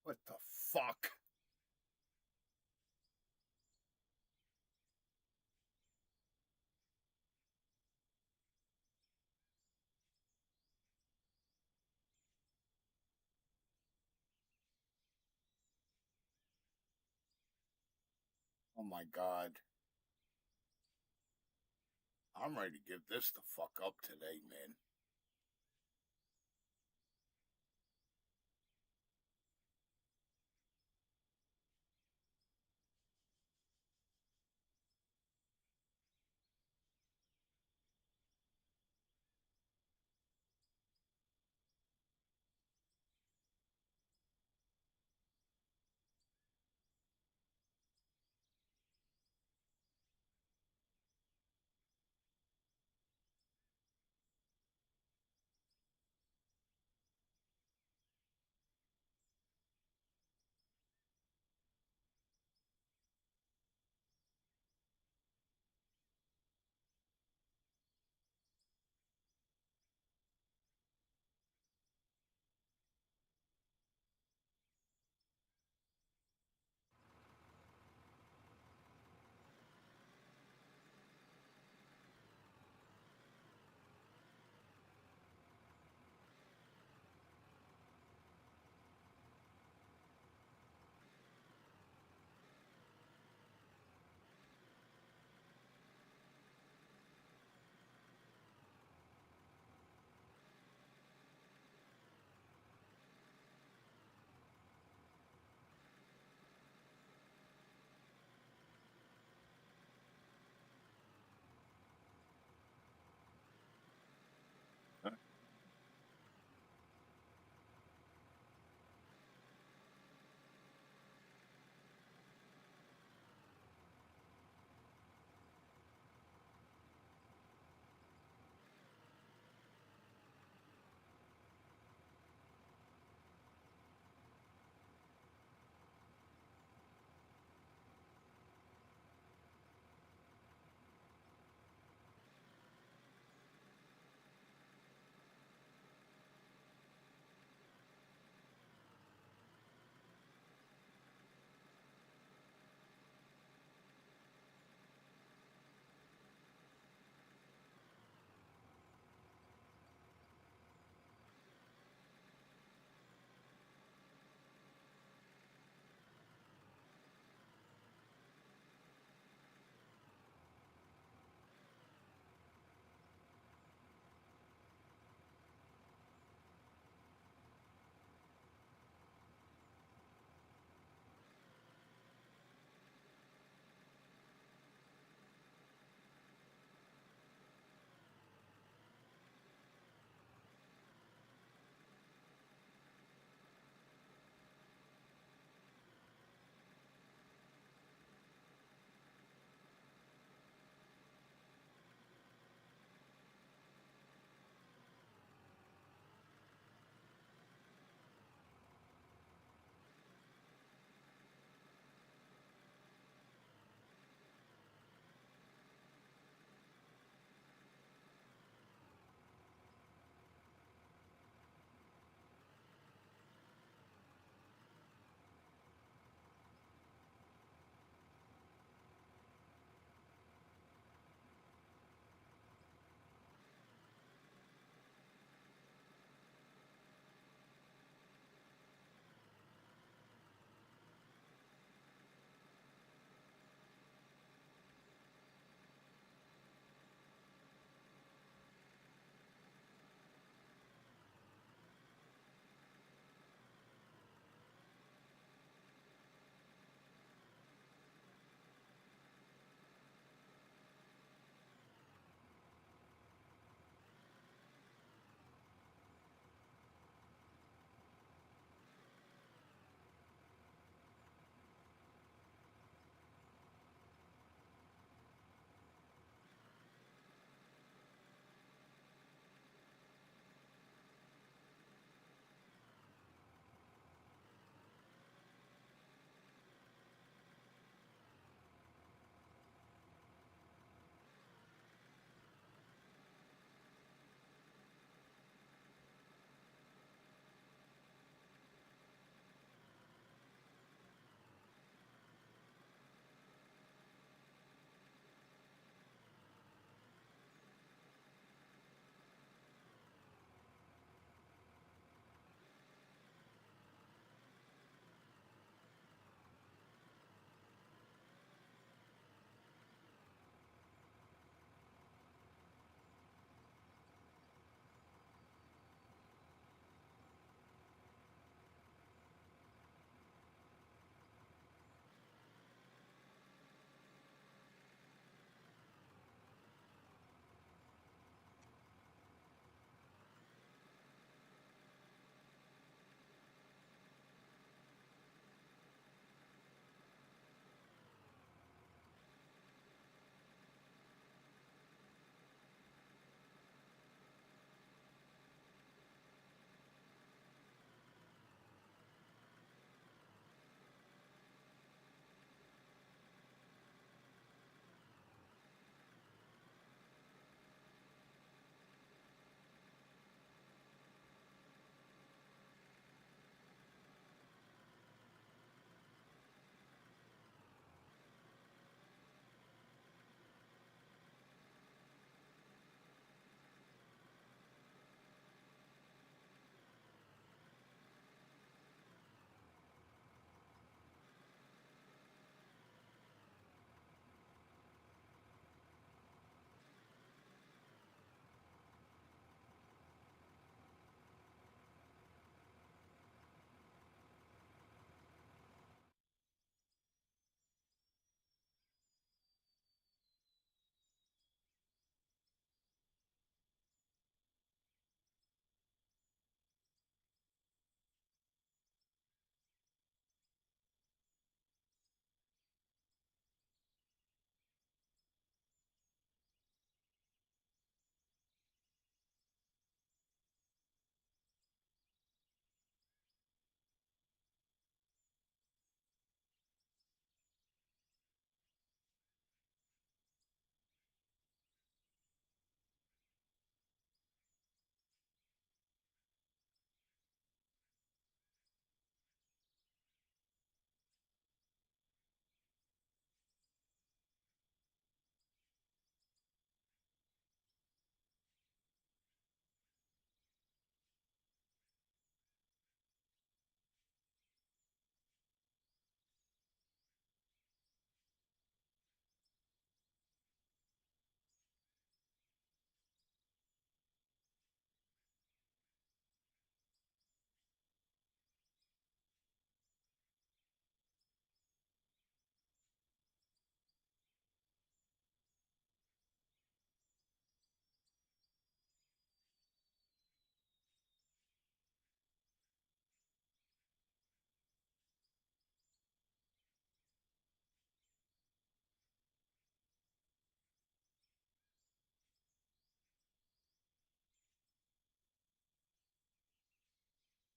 What the fuck? Oh my God. I'm ready to give this the fuck up today, man.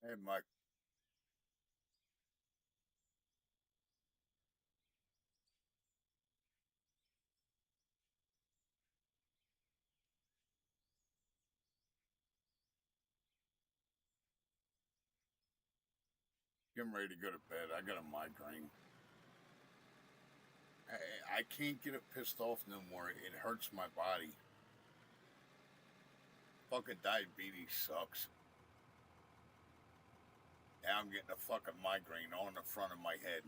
Hey, Mike. Getting ready to go to bed. I got a migraine. I can't get it pissed off no more. It hurts my body. Fucking diabetes sucks. Now I'm getting a fucking migraine on the front of my head.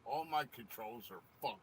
All my controls are fucked.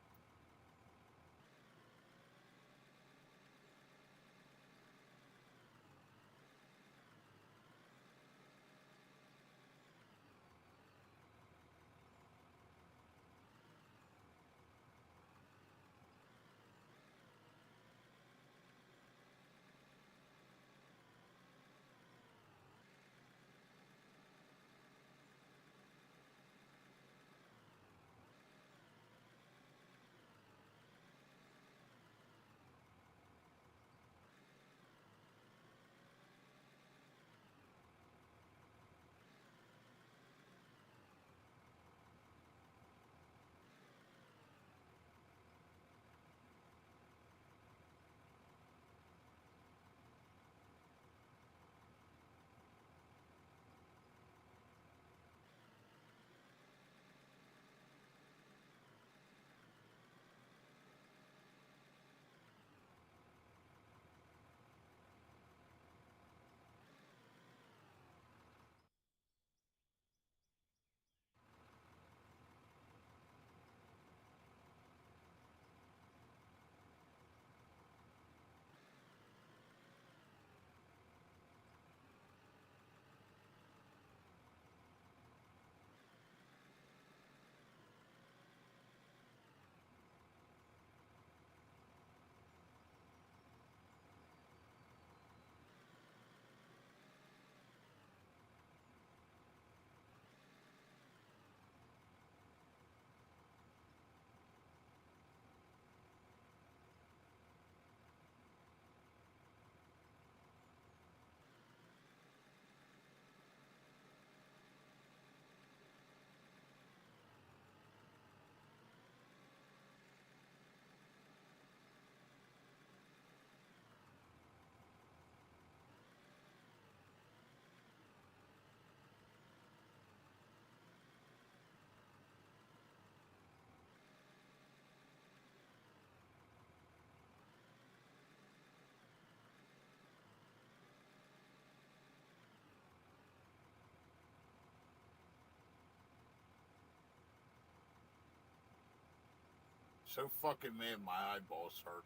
So fucking mad my eyeballs hurt.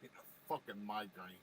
Getting a fucking migraine.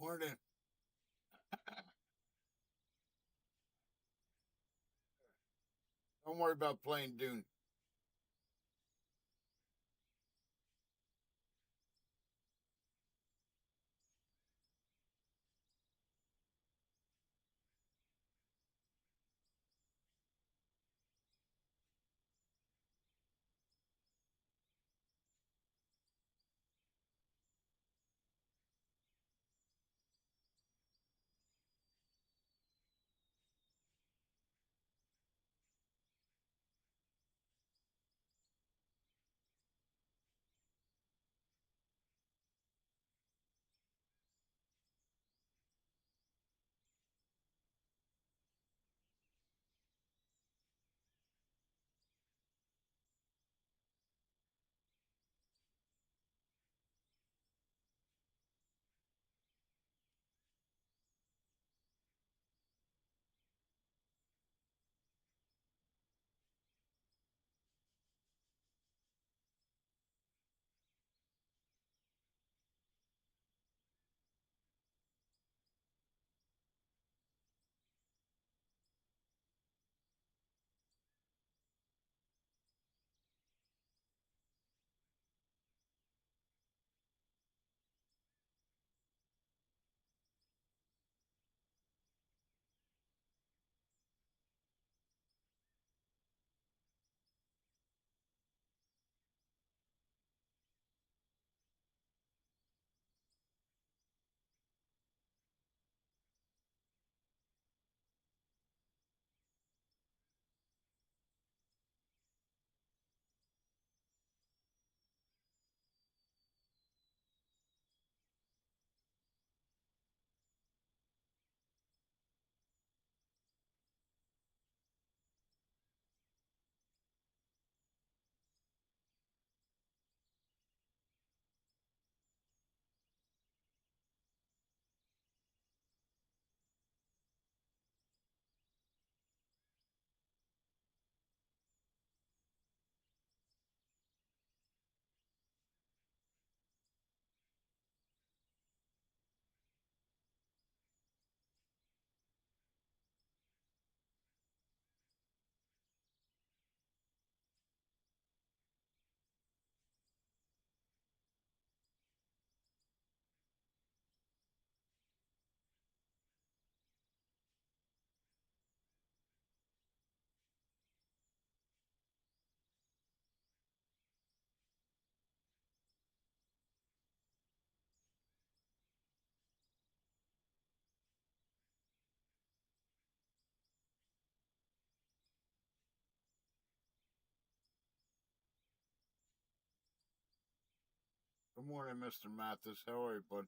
Morning. Don't worry about playing Dune. Good morning, Mr. Mathis. How are you, bud?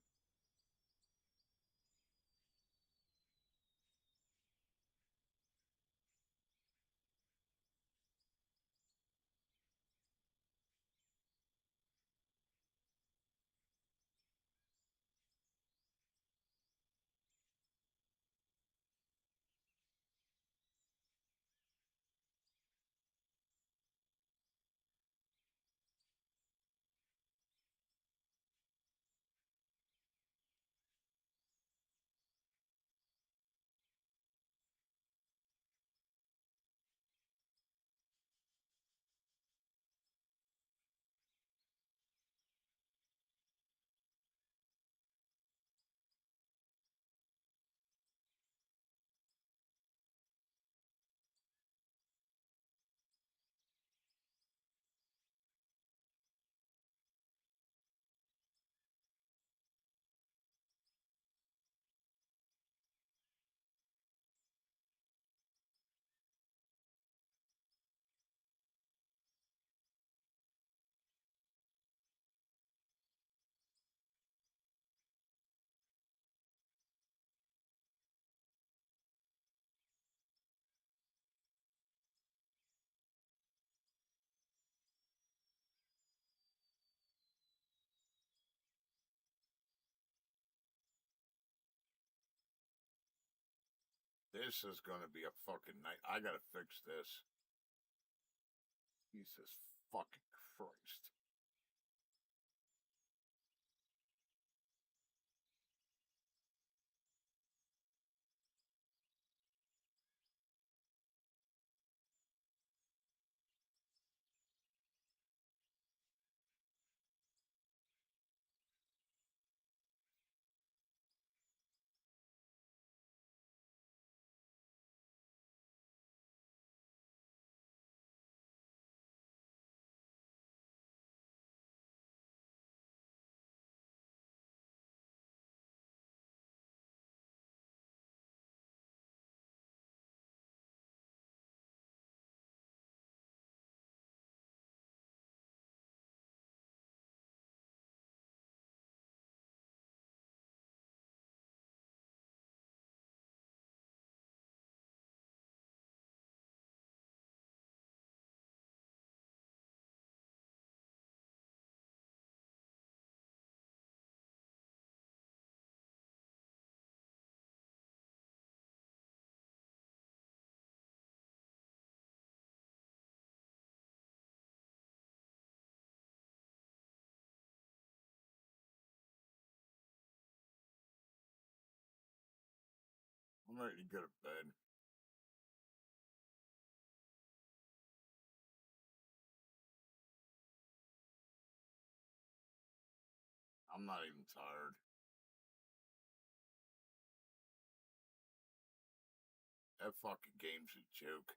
This is going to be a fucking night. I got to fix this. Jesus fucking Christ. I'm ready to go to bed. I'm not even tired. That fucking game's a joke.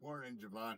Morning, Javon.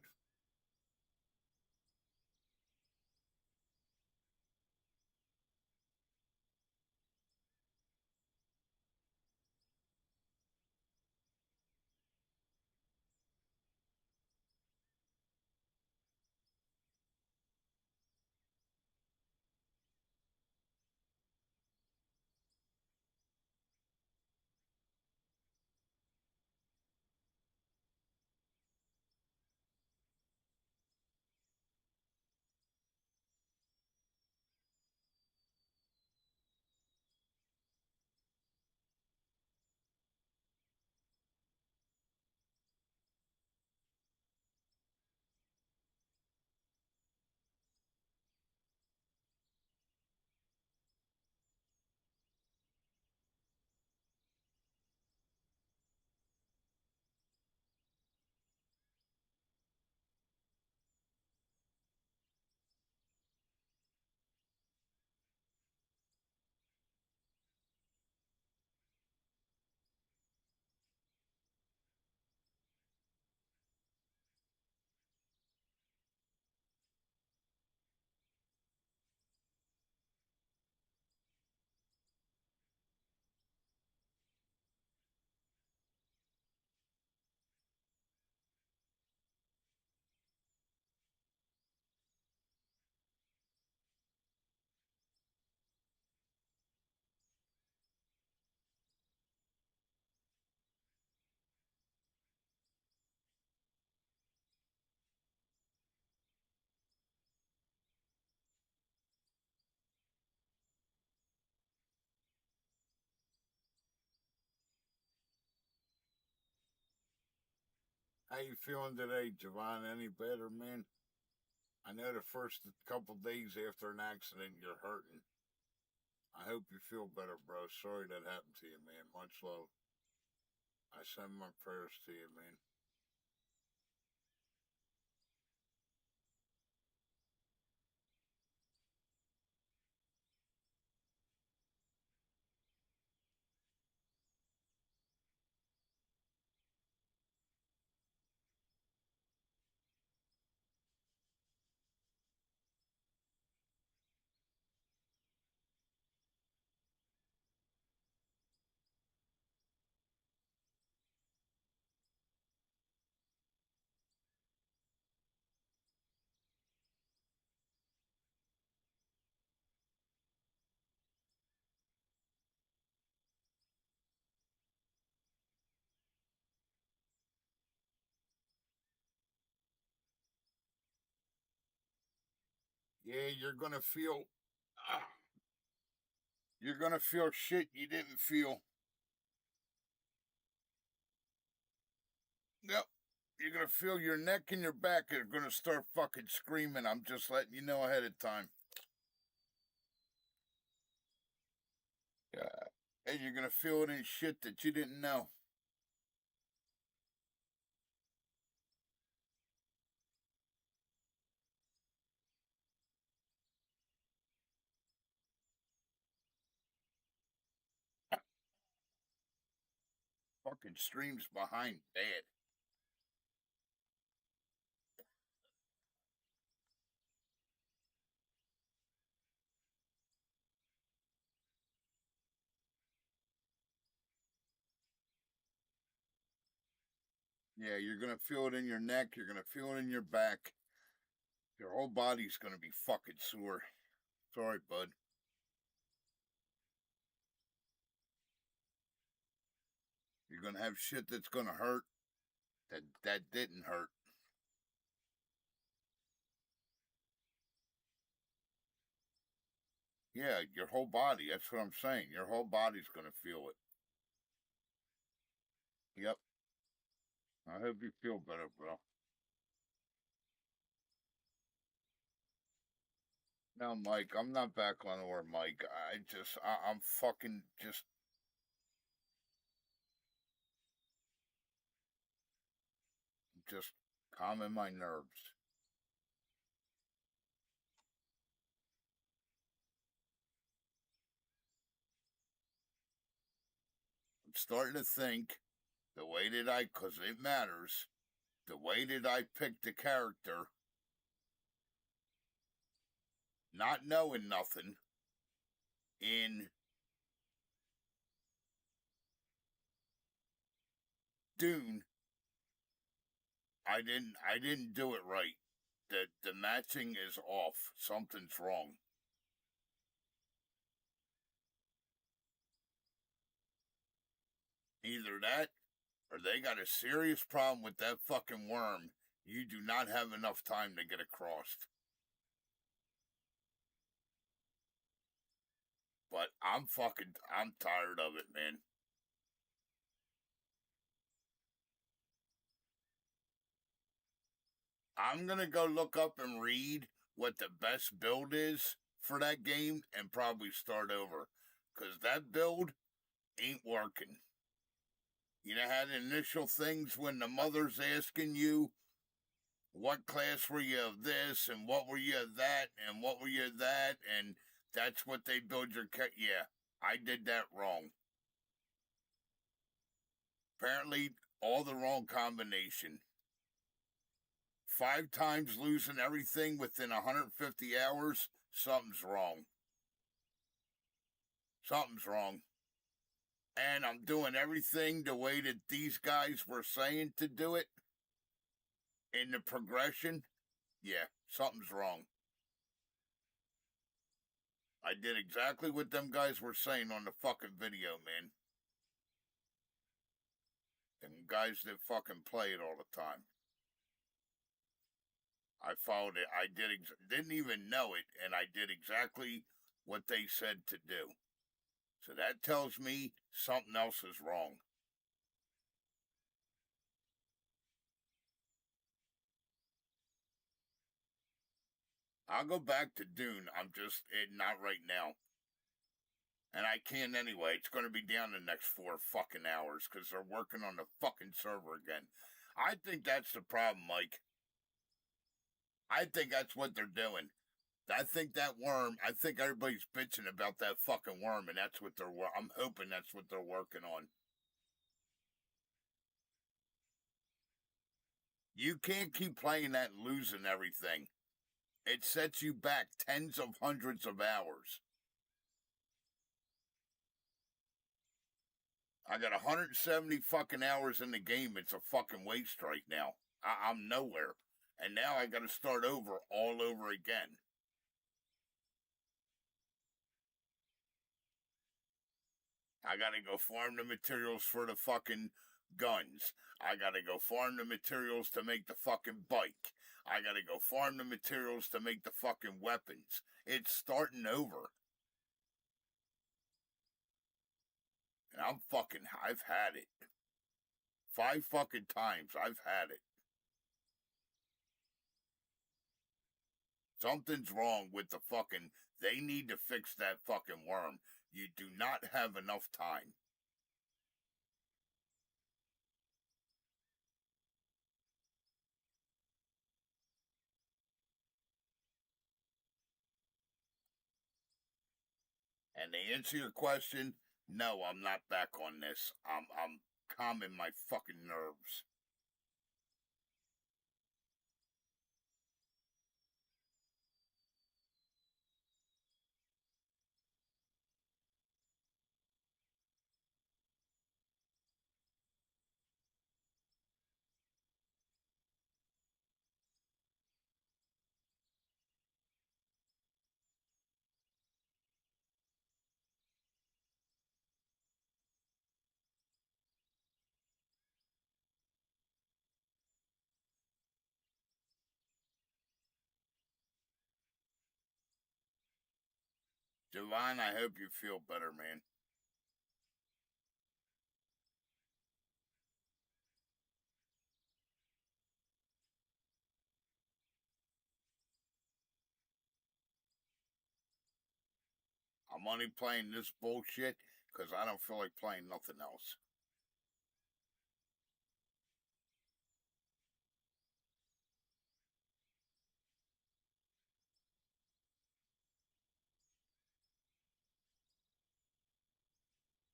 How you feeling today, Javon? Any better, man? I know the first couple days after an accident, you're hurting. I hope you feel better, bro. Sorry that happened to you, man. Much love. I send my prayers to you, man. Yeah, ah, you're gonna feel shit you didn't feel. Yep. You're gonna feel your neck and your back are gonna start fucking screaming. I'm just letting you know ahead of time. Yeah. And you're gonna feel it in shit that you didn't know. Fucking streams behind bad. Yeah, you're gonna feel it in your neck. You're gonna feel it in your back. Your whole body's gonna be fucking sore. Sorry, bud. You're gonna have shit that's gonna hurt that didn't hurt. Yeah, your whole body. That's what I'm saying. Your whole body's gonna feel it. Yep. I hope you feel better, bro. Now, Mike, I'm not back on or Mike. I'm fucking just calming my nerves. I'm starting to think the way that cause it matters. the way that I picked the character, not knowing nothing, in Dune, I didn't do it right. The matching is off. Something's wrong. Either that, or they got a serious problem with that fucking worm. You do not have enough time to get across. But I'm tired of it, man. I'm gonna go look up and read what the best build is for that game and probably start over. Because that build ain't working. You know how the initial things when the mother's asking you, what class were you of this, and what were you of that, and what were you of that, and that's what they build your yeah, I did that wrong. Apparently, all the wrong combination. 5 times losing everything within 150 hours, something's wrong. Something's wrong. And I'm doing everything the way that these guys were saying to do it in the progression. Yeah, something's wrong. I did exactly what them guys were saying on the fucking video, man. And guys that fucking play it all the time. I followed it. I didn't even know it, and I did exactly what they said to do. So that tells me something else is wrong. I'll go back to Dune. I'm just not right now. And I can't anyway. It's going to be down the next 4 fucking hours because they're working on the fucking server again. I think that's the problem, Mike. I think that's what they're doing. I think that worm, I think everybody's bitching about that fucking worm, and that's what I'm hoping that's what they're working on. You can't keep playing that and losing everything. It sets you back tens of hundreds of hours. I got 170 fucking hours in the game. It's a fucking waste right now. I'm nowhere. And now I got to start over all over again. I got to go farm the materials for the fucking guns. I got to go farm the materials to make the fucking bike. I got to go farm the materials to make the fucking weapons. It's starting over. And I've had it. 5 fucking times I've had it. Something's wrong with the fucking, they need to fix that fucking worm. You do not have enough time. And to answer your question, no, I'm not back on this. I'm calming my fucking nerves. Javon, I hope you feel better, man. I'm only playing this bullshit because I don't feel like playing nothing else.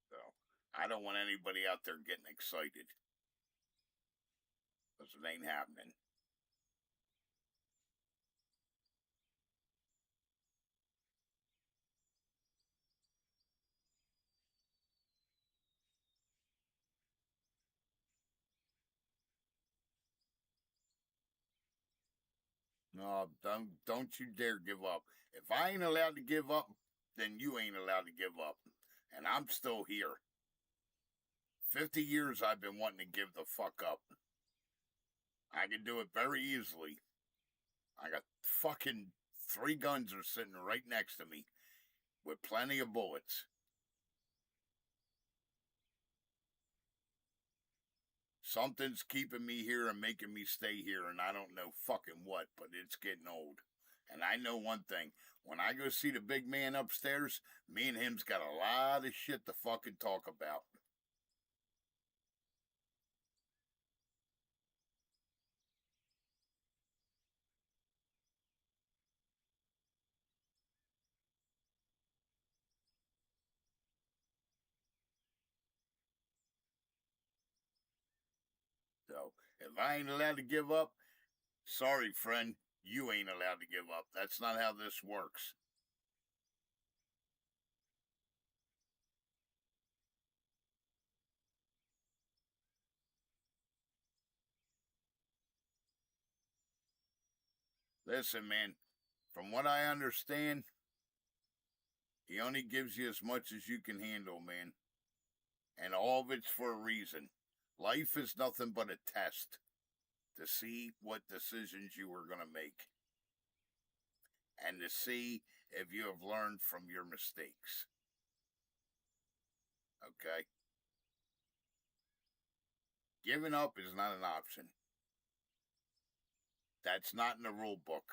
So I don't want anybody out there getting excited. Because it ain't happening. No, don't you dare give up. If I ain't allowed to give up, then you ain't allowed to give up. And I'm still here. 50 years I've been wanting to give the fuck up. I can do it very easily. I got fucking 3 guns are sitting right next to me with plenty of bullets. Something's keeping me here and making me stay here, and I don't know fucking what, but it's getting old. And I know one thing. When I go see the big man upstairs, me and him's got a lot of shit to fucking talk about. So, if I ain't allowed to give up, sorry, friend, you ain't allowed to give up. That's not how this works. Listen, man, from what I understand, he only gives you as much as you can handle, man. And all of it's for a reason. Life is nothing but a test to see what decisions you are going to make and to see if you have learned from your mistakes. Okay? Giving up is not an option. That's not in the rule book.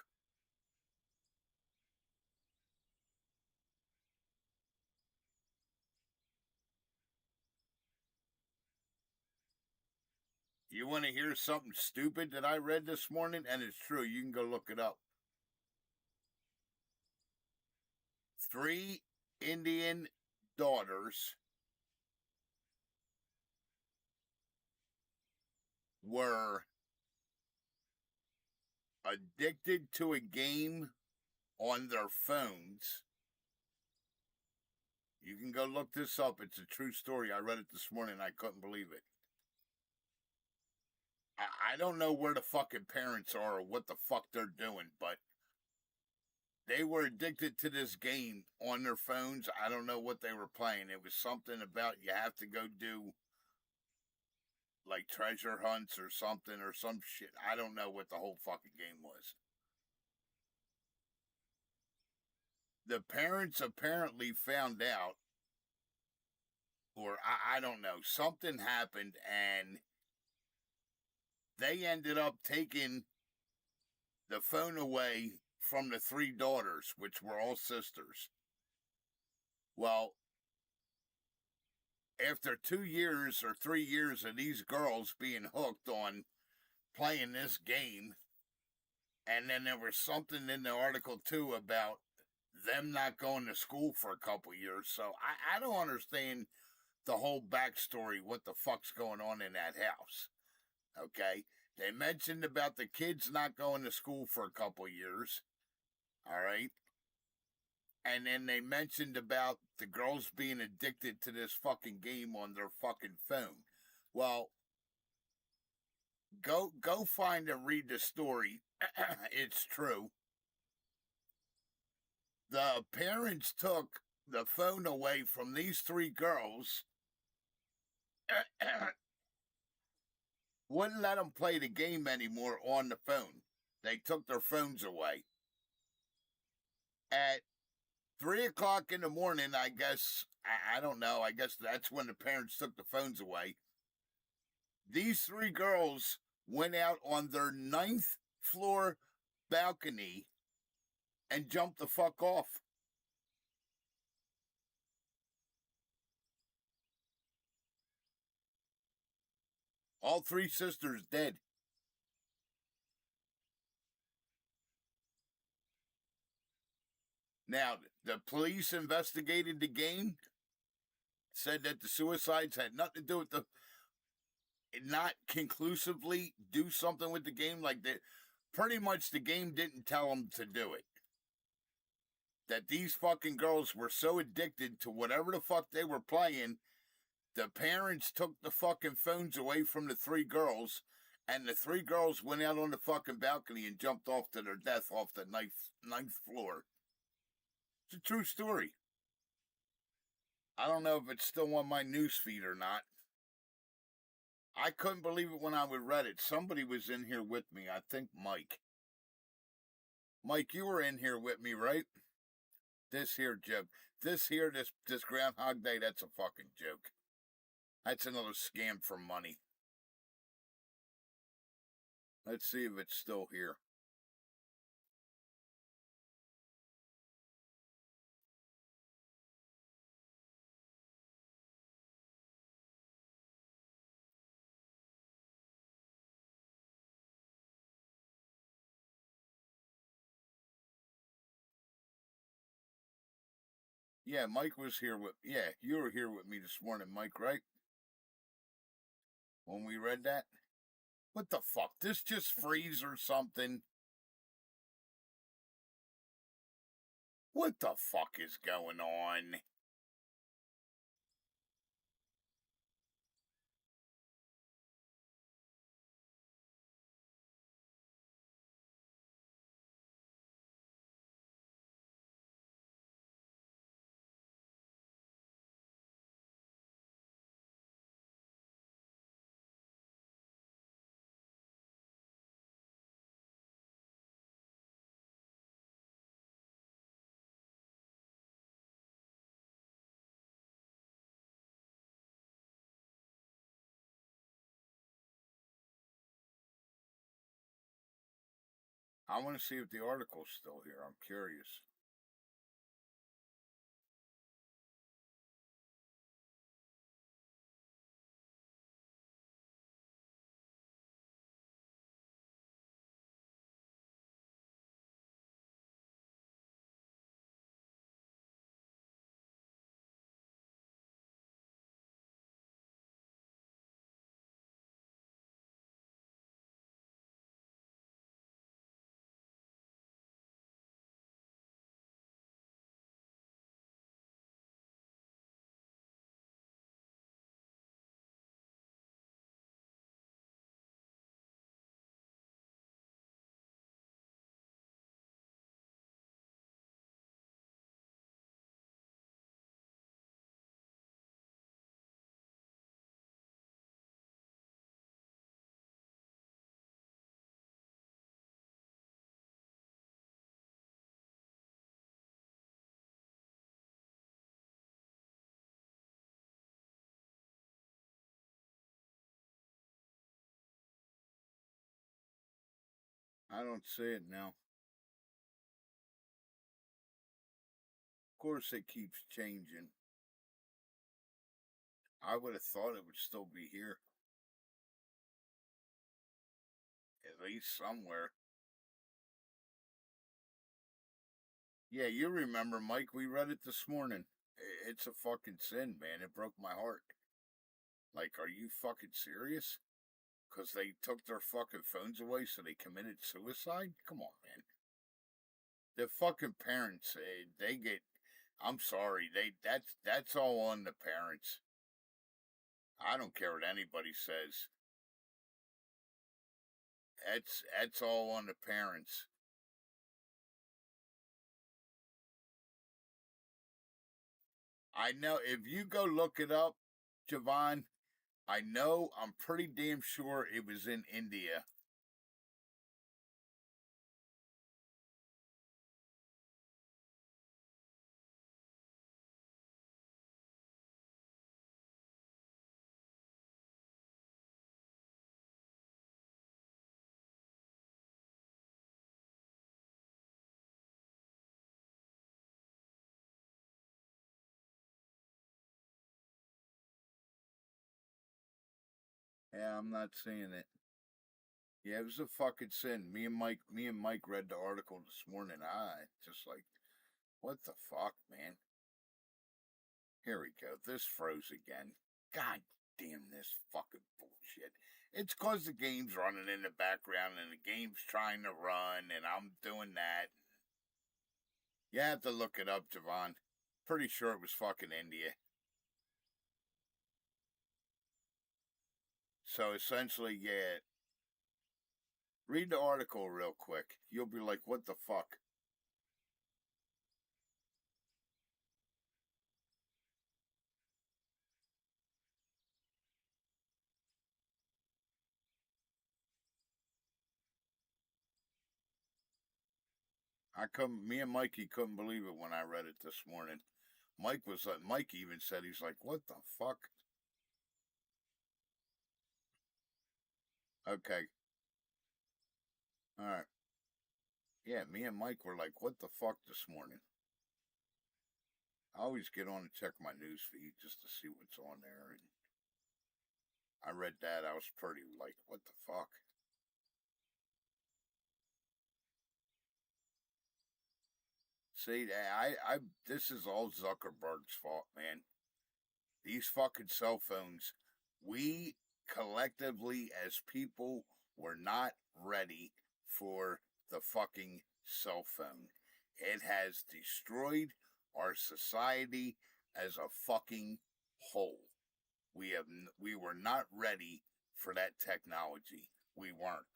You want to hear something stupid that I read this morning? And it's true. You can go look it up. 3 Indian daughters were addicted to a game on their phones. You can go look this up. It's a true story. I read it this morning. I couldn't believe it. I don't know where the fucking parents are or what the fuck they're doing, but they were addicted to this game on their phones. I don't know what they were playing. It was something about you have to go do like treasure hunts or something or some shit. I don't know what the whole fucking game was. The parents apparently found out, or I don't know, something happened and they ended up taking the phone away from the 3 daughters, which were all sisters. Well, after 2 years or 3 years of these girls being hooked on playing this game, and then there was something in the article too about them not going to school for a couple years. So I don't understand the whole backstory, what the fuck's going on in that house. Okay? They mentioned about the kids not going to school for a couple years. All right? And then they mentioned about the girls being addicted to this fucking game on their fucking phone. Well, go find and read the story. It's true. The parents took the phone away from these 3 girls. Wouldn't let them play the game anymore on the phone. They took their phones away. At 3 o'clock in the morning, I guess, I don't know, I guess that's when the parents took the phones away. These 3 girls went out on their 9th floor balcony and jumped the fuck off. All 3 sisters dead. Now, the police investigated the game, said that the suicides had nothing to do with the not conclusively do something with the game. Like that, pretty much the game didn't tell them to do it. That these fucking girls were so addicted to whatever the fuck they were playing, the parents took the fucking phones away from the three girls, and the three girls went out on the fucking balcony and jumped off to their death off the ninth floor. It's a true story. I don't know if it's still on my newsfeed or not. I couldn't believe it when I read it. Somebody was in here with me. I think Mike. Mike, you were in here with me, right? This Groundhog Day, that's a fucking joke. That's another scam for money. Let's see if it's still here. Yeah, Mike was here with... Yeah, you were here with me this morning, Mike, right? When we read that? What the fuck? This just freeze or something? What the fuck is going on? I want to see if the article's still here. I'm curious. I don't see it now. Of course, it keeps changing. I would have thought it would still be here. At least somewhere. Yeah, you remember, Mike, we read it this morning. It's a fucking sin, man. It broke my heart. Like, are you fucking serious? Because they took their fucking phones away so they committed suicide? Come on, man. The fucking parents, they get... I'm sorry, that's all on the parents. I don't care what anybody says. That's all on the parents. I know, if you go look it up, Javon, I'm pretty damn sure it was in India. Yeah, I'm not seeing it. Yeah, it was a fucking sin. Me and Mike read the article this morning. Just like, what the fuck, man? Here we go. This froze again. God damn this fucking bullshit. It's because the game's running in the background and the game's trying to run and I'm doing that. You have to look it up, Javon. Pretty sure it was fucking India. So essentially, yeah. Read the article real quick. You'll be like, what the fuck? Me and Mikey couldn't believe it when I read it this morning. Mike even said, he's like, what the fuck? Okay. All right. Yeah, me and Mike were like, what the fuck this morning? I always get on and check my news feed just to see what's on there. And I read that. I was pretty like, what the fuck? See, this is all Zuckerberg's fault, man. These fucking cell phones, we collectively as people were not ready for the fucking cell phone. It has destroyed our society as a fucking whole. We were not ready for that technology. We weren't.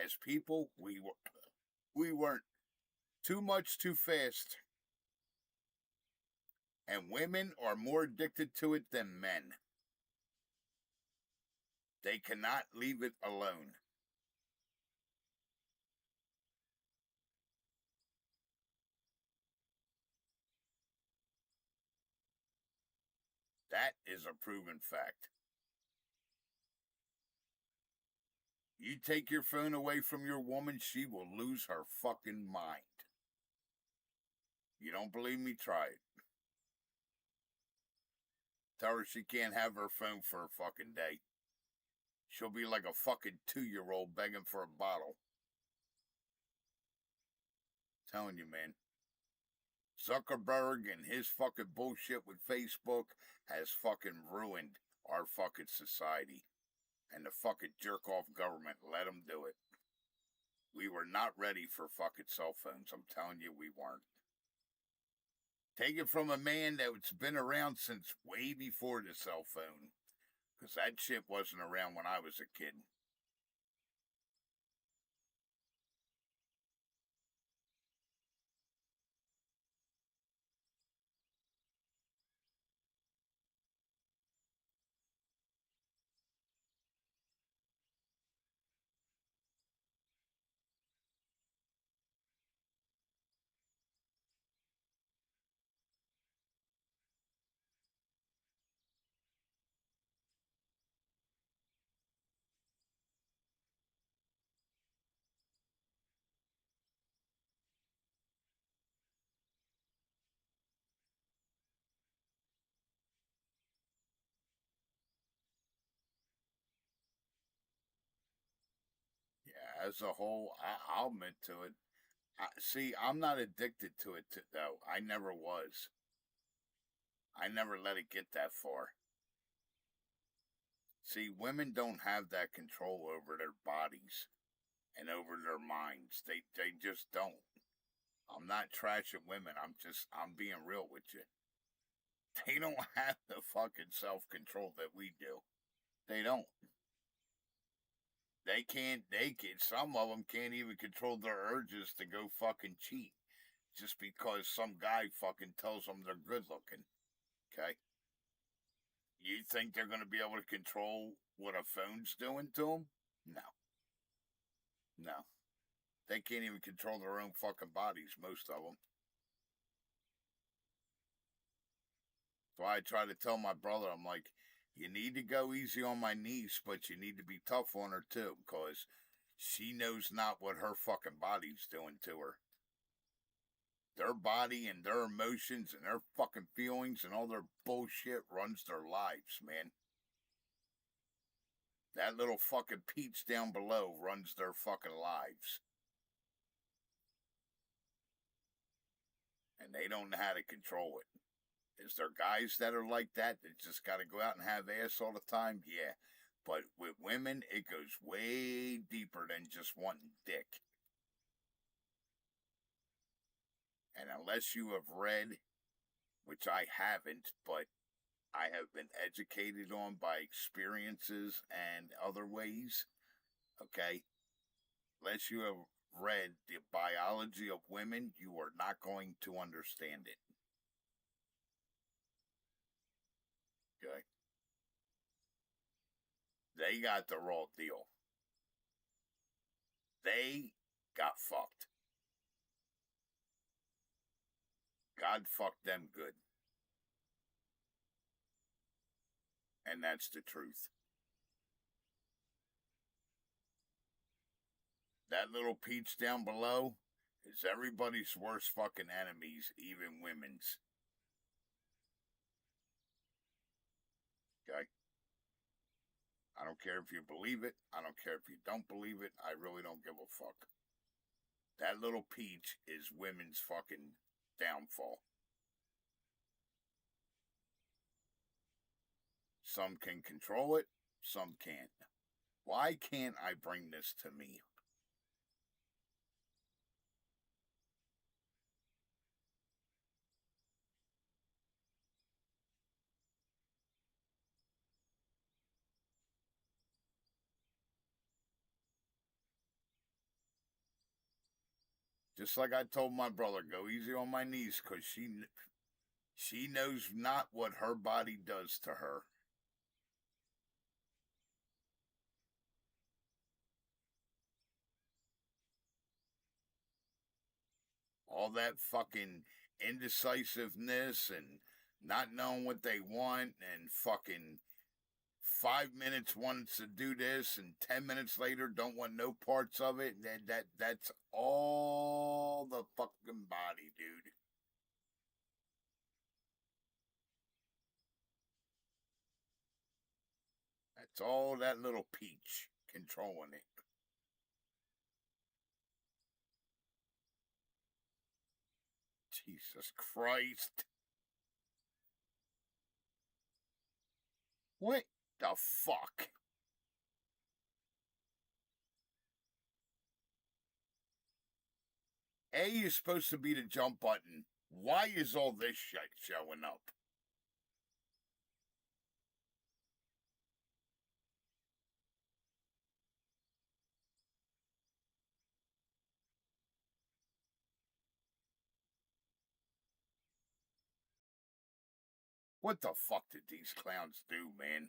As people, we weren't. Too much too fast. And women are more addicted to it than men. They cannot leave it alone. That is a proven fact. You take your phone away from your woman, she will lose her fucking mind. You don't believe me? Try it. Tell her she can't have her phone for a fucking day. She'll be like a fucking 2-year-old begging for a bottle. Telling you, man. Zuckerberg and his fucking bullshit with Facebook has fucking ruined our fucking society. And the fucking jerk-off government let them do it. We were not ready for fucking cell phones. I'm telling you, we weren't. Take it from a man that's been around since way before the cell phone. Because that shit wasn't around when I was a kid. Yeah, as a whole, I'll admit to it. See, I'm not addicted to it, though. I never was. I never let it get that far. See, women don't have that control over their bodies and over their minds. They just don't. I'm not trashing women. I'm being real with you. They don't have the fucking self-control that we do. They don't. Some of them can't even control their urges to go fucking cheat just because some guy fucking tells them they're good looking. Okay? You think they're going to be able to control what a phone's doing to them? No. No. They can't even control their own fucking bodies, most of them. So I try to tell my brother, I'm like, you need to go easy on my niece, but you need to be tough on her too, because she knows not what her fucking body's doing to her. Their body and their emotions and their fucking feelings and all their bullshit runs their lives, man. That little fucking peach down below runs their fucking lives. And they don't know how to control it. Is there guys that are like that just got to go out and have ass all the time? Yeah. But with women, it goes way deeper than just wanting dick. And unless you have read, which I haven't, but I have been educated on by experiences and other ways, okay? Unless you have read the biology of women, you are not going to understand it. Okay? They got the raw deal. They got fucked. God fucked them good. And that's the truth. That little peach down below is everybody's worst fucking enemies, even women's. Okay? I don't care if you believe it. I don't care if you don't believe it. I really don't give a fuck. That little peach is women's fucking downfall. Some can control it, some can't. Why can't I bring this to me? Just like I told my brother, go easy on my niece, because she knows not what her body does to her. All that fucking indecisiveness and not knowing what they want and fucking 5 minutes wants to do this and 10 minutes later don't want no parts of it. That's all the fucking body, dude. That's all that little peach controlling it. Jesus Christ. What the fuck? A is supposed to be the jump button. Why is all this shit showing up? What the fuck did these clowns do, man?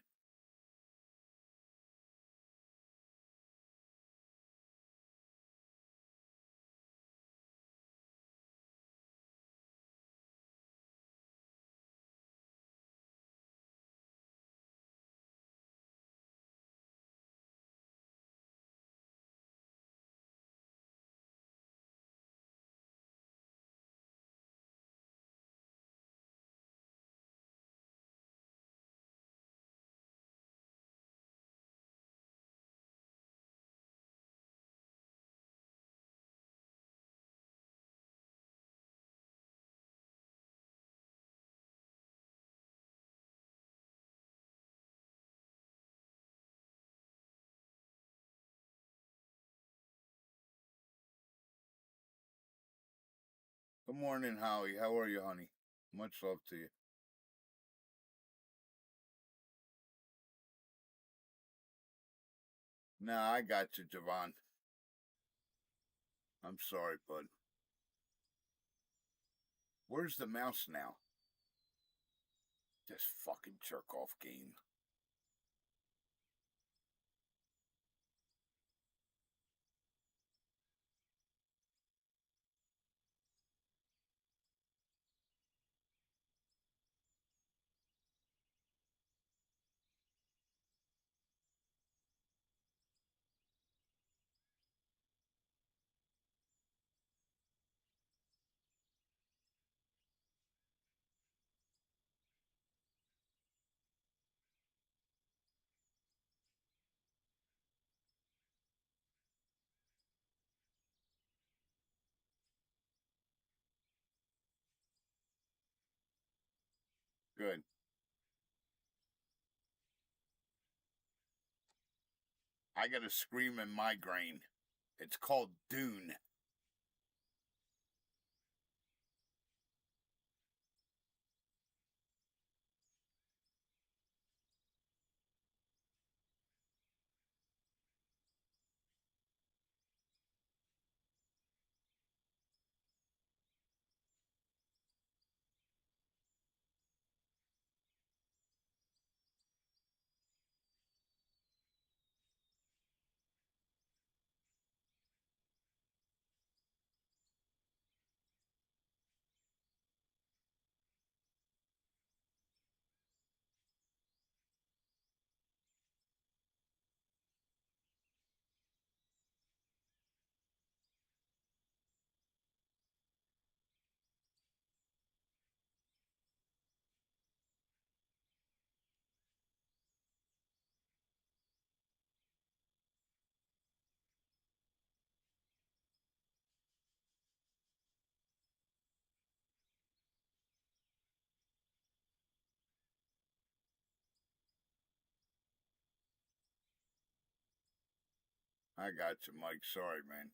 Good morning, Howie. How are you, honey? Much love to you. Nah, I got you, Javon. I'm sorry, bud. Where's the mouse now? This fucking jerk off game. Good. I got a screaming migraine. It's called Dune. I got you, Mike. Sorry, man.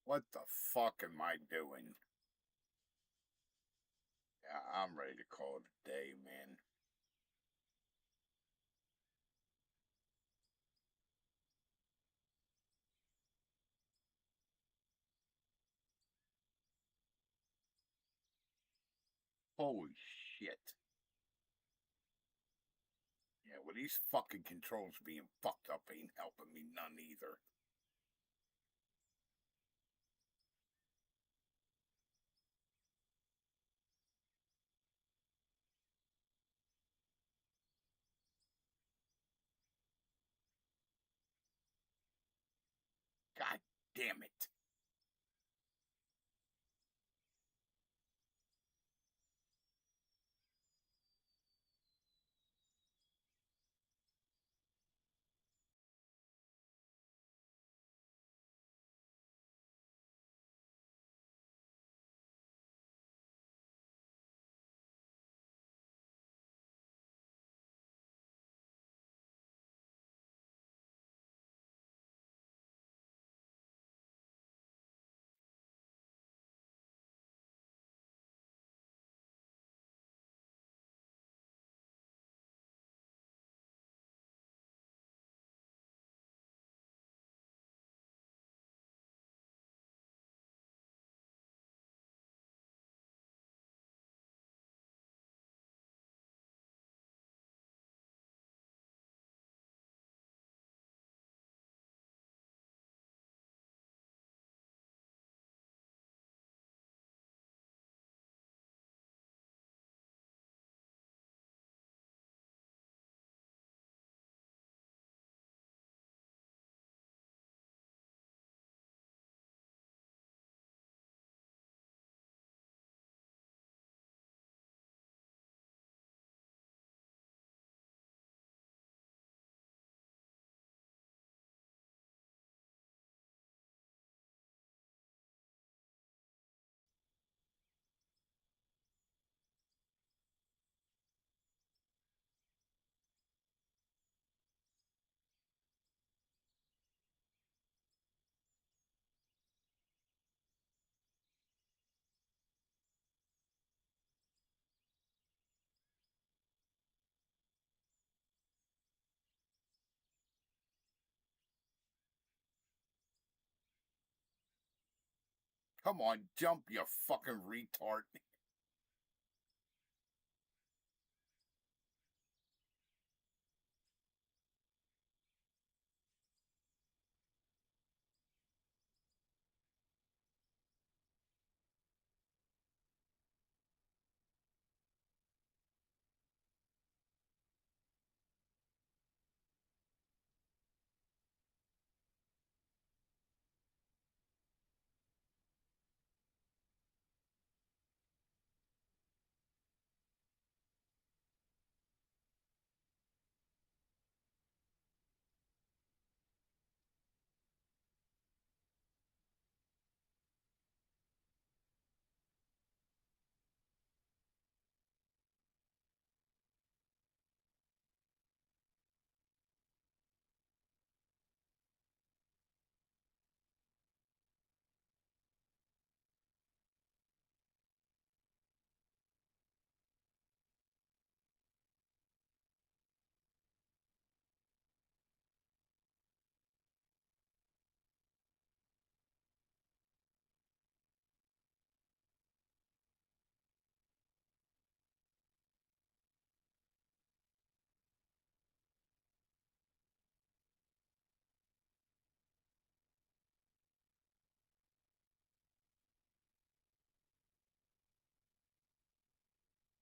What the fuck am I doing? Yeah, I'm ready to call it a day, man. Holy shit. Yeah, well, these fucking controls being fucked up ain't helping me none either. God damn it. Come on, jump, you fucking retard.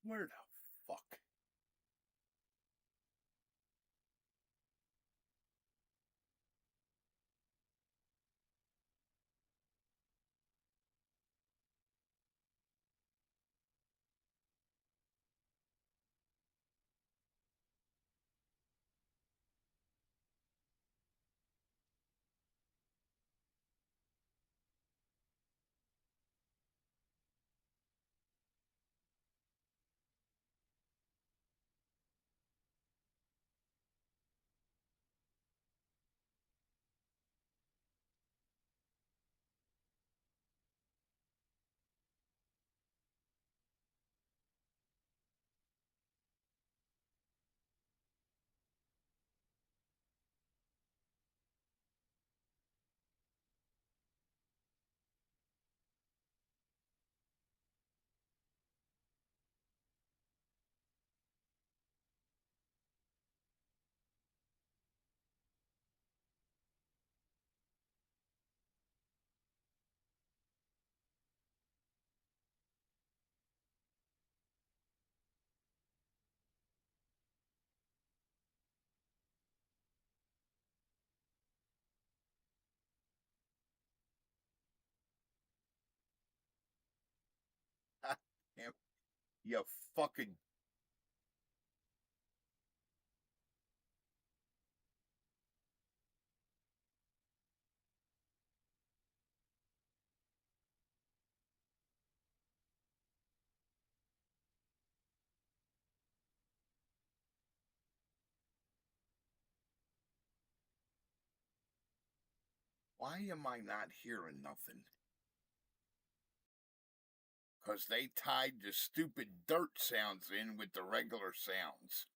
Where the fuck? Damn, you fucking. Why am I not hearing nothing? Because they tied the stupid dirt sounds in with the regular sounds.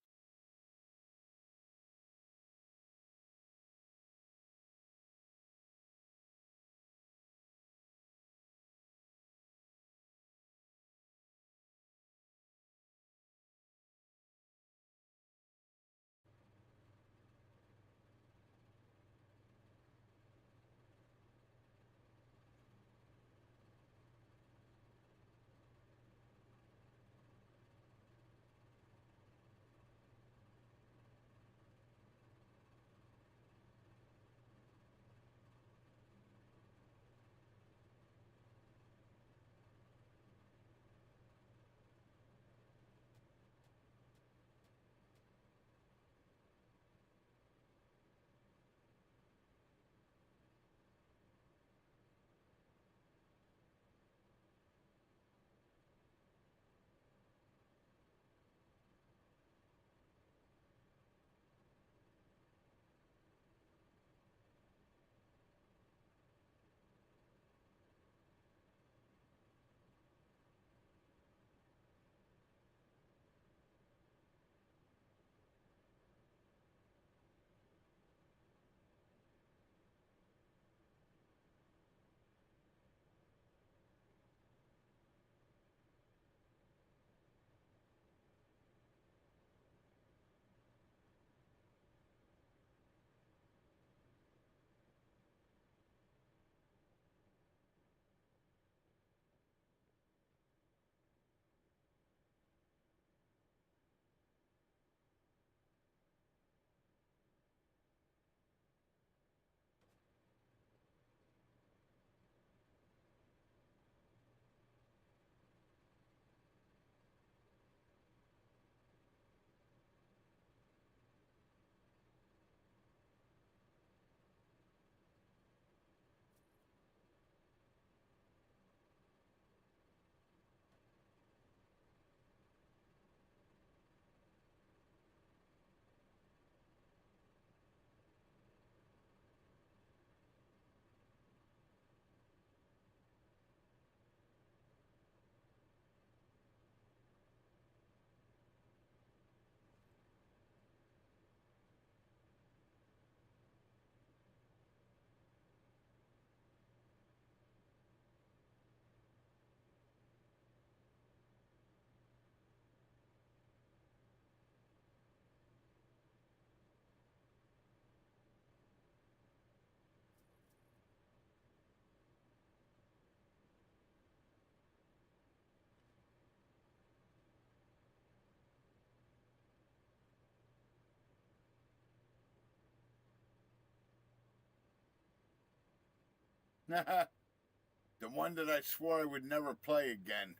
The one that I swore I would never play again.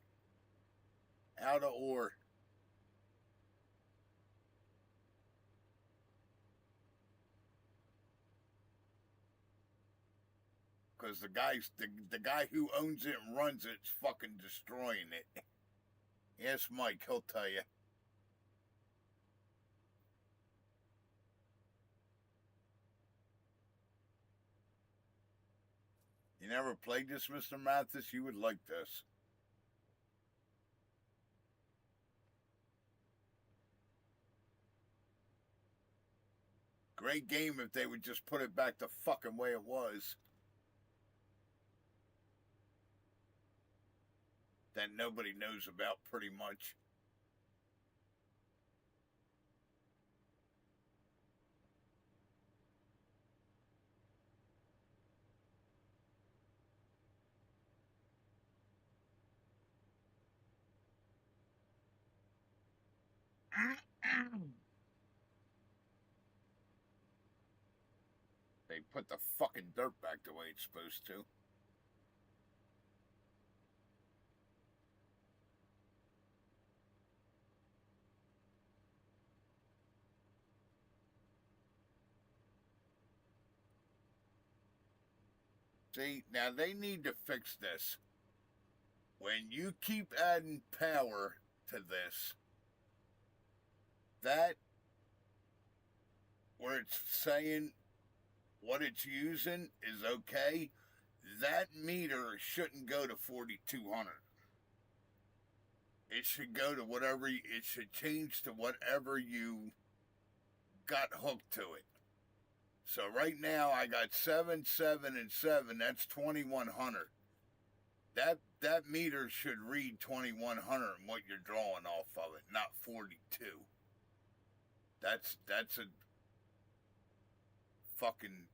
Out of ore. Because the guy who owns it and runs it's fucking destroying it. Yes, Mike, he'll tell you. You never played this, Mr. Mathis? You would like this. Great game if they would just put it back the fucking way it was. That nobody knows about pretty much. They put the fucking dirt back the way it's supposed to. See, now they need to fix this. When you keep adding power to this, that, where it's saying what it's using is okay, that meter shouldn't go to 4,200. It should go to whatever, it should change to whatever you got hooked to it. So right now I got 7, 7, and 7. That's 2,100. That meter should read 2,100 and what you're drawing off of it, not 42. That's a fucking,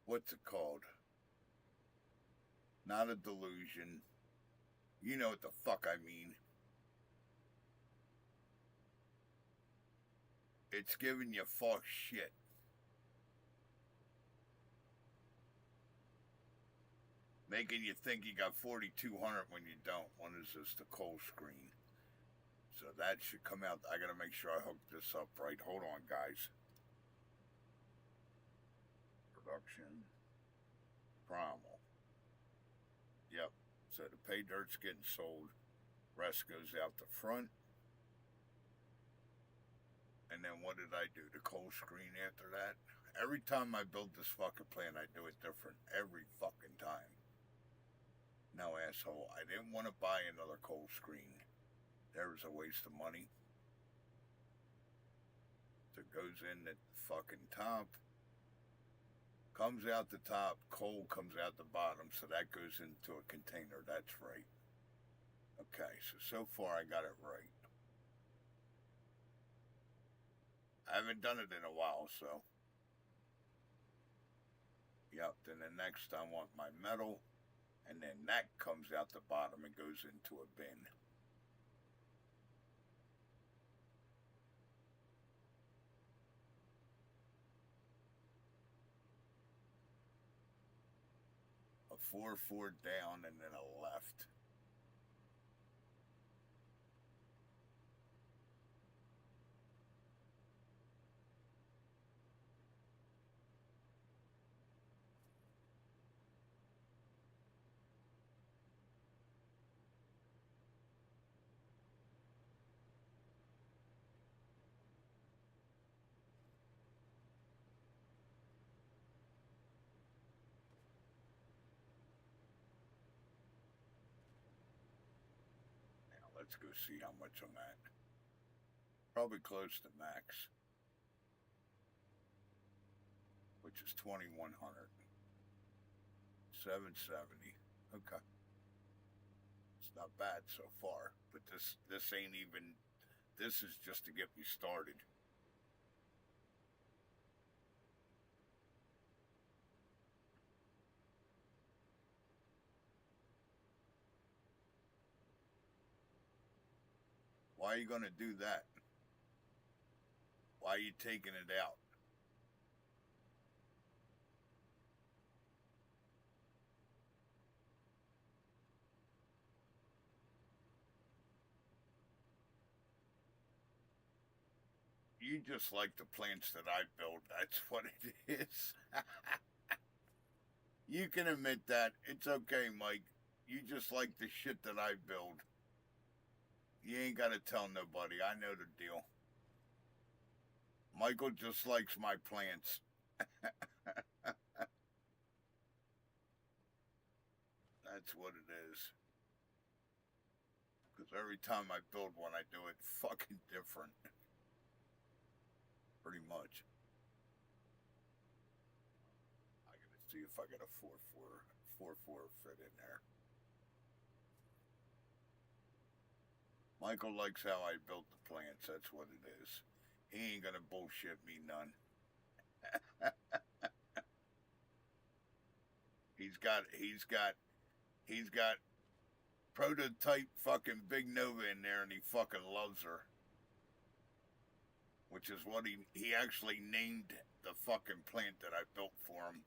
what's it called? Not a delusion. You know what the fuck I mean. It's giving you false shit. Making you think you got 4,200 when you don't. What is this? The coal screen. So that should come out. I gotta make sure I hook this up right. Hold on, guys. Production. Primal. Yep. So the pay dirt's getting sold. Rest goes out the front. And then what did I do? The coal screen after that? Every time I build this fucking plan, I do it different. Every fucking time. No, asshole. I didn't want to buy another coal screen. There was a waste of money. So it goes in at the fucking top. Comes out the top. Coal comes out the bottom. So that goes into a container. That's right. Okay, so far I got it right. I haven't done it in a while, so. Yep, then the next I want my metal, and then that comes out the bottom and goes into a bin. A 4-4 down and then a left. Let's go see how much I'm at. Probably close to max, which is 2,100. 770. Okay. It's not bad so far, but this ain't even, this is just to get me started. Why are you going to do that? Why are you taking it out? you just like the plants that I build. That's what it is. You can admit that. It's okay, Mike. You just like the shit that I build. You ain't got to tell nobody. I know the deal. Michael just likes my plants. That's what it is. Because every time I build one, I do it fucking different. Pretty much. I gotta see if I got a 4-4 fit in there. Michael likes how I built the plants. That's what it is. He ain't gonna bullshit me none. He's got prototype fucking Big Nova in there, and he fucking loves her. Which is what he actually named the fucking plant that I built for him.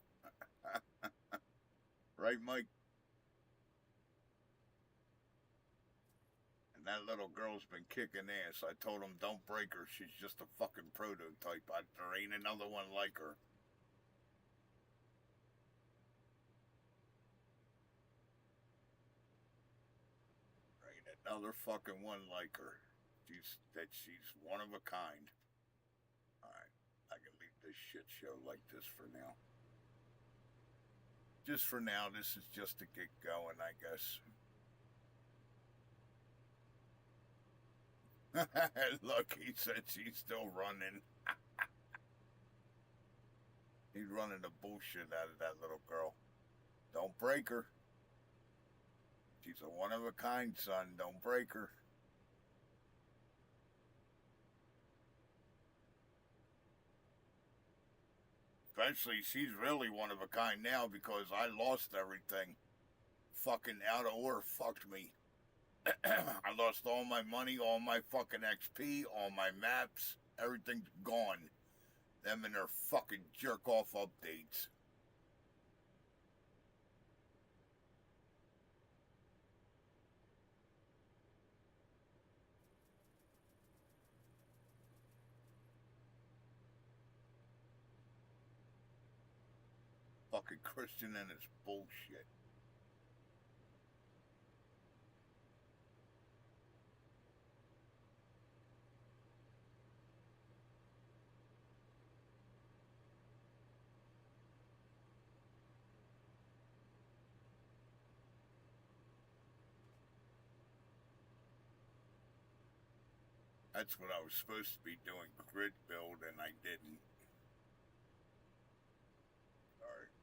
Right, Mike? And that little girl's been kicking ass. I told him don't break her. She's just a fucking prototype. There ain't another one like her. There ain't another fucking one like her. She's one of a kind. Alright, I can leave this shit show like this for now. Just for now, this is just to get going, I guess. Look, he said she's still running. He's running the bullshit out of that little girl. Don't break her. She's a one-of-a-kind, son. Don't break her. Especially, she's really one-of-a-kind now because I lost everything. Fucking out of order fucked me. I lost all my money, all my fucking XP, all my maps. Everything's gone. Them and their fucking jerk-off updates. Fucking Christian and his bullshit. That's what I was supposed to be doing, grid build, and I didn't. Alright.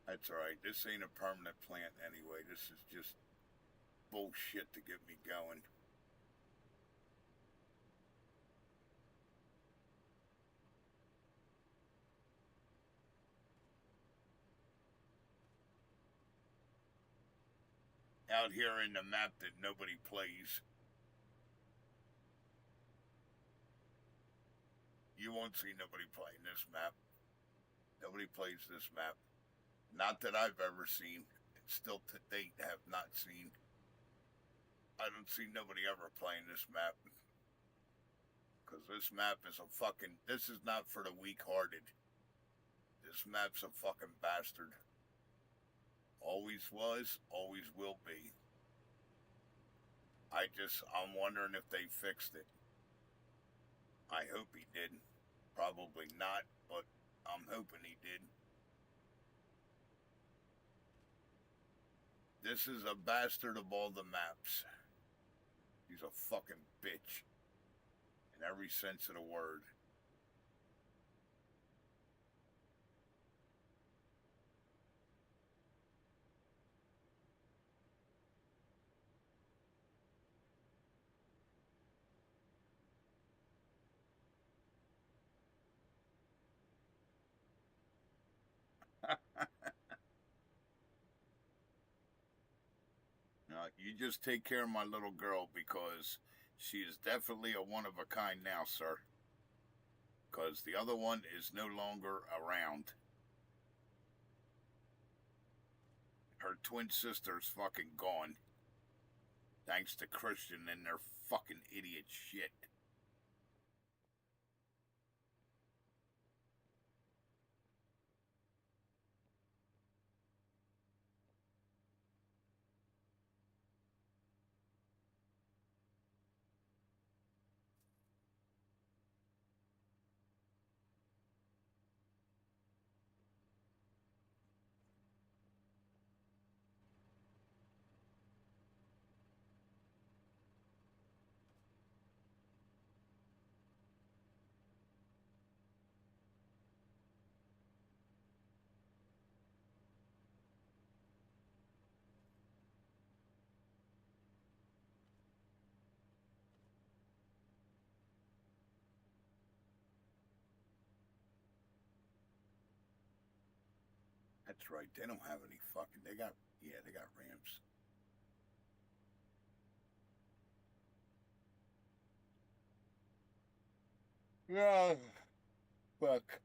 That's alright. This ain't a permanent plant anyway. This is just bullshit to get me going. Out here in the map that nobody plays. You won't see nobody playing this map. Nobody plays this map. Not that I've ever seen. And still to date have not seen. I don't see nobody ever playing this map. Because this map is a fucking... This is not for the weak-hearted. This map's a fucking bastard. Always was, always will be. I'm wondering if they fixed it. I hope he did. Probably not, but I'm hoping he did. This is a bastard of all the maps. He's a fucking bitch. In every sense of the word. You just take care of my little girl because she is definitely a one-of-a-kind now, sir. Because the other one is no longer around. Her twin sister's fucking gone. Thanks to Christian and their fucking idiot shit. That's right. They don't have any fucking. They got ramps. Yeah. Fuck.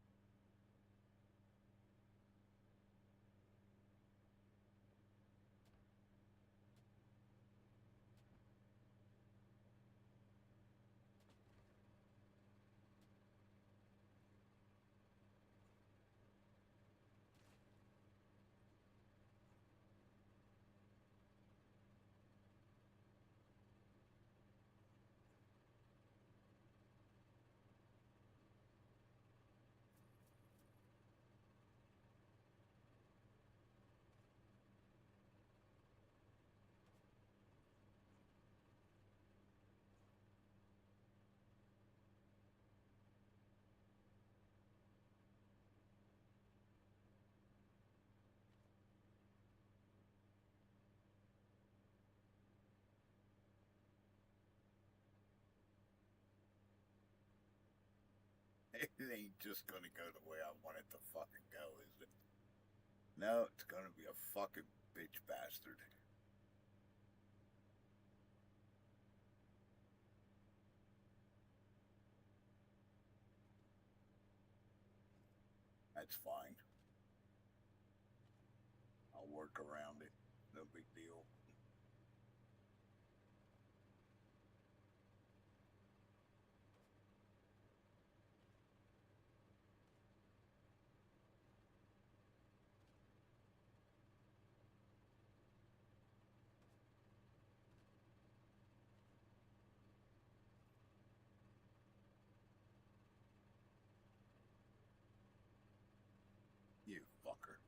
It ain't just gonna go the way I want it to fucking go, is it? No, it's gonna be a fucking bitch bastard. That's fine. I'll work around it. No big deal. You fucker.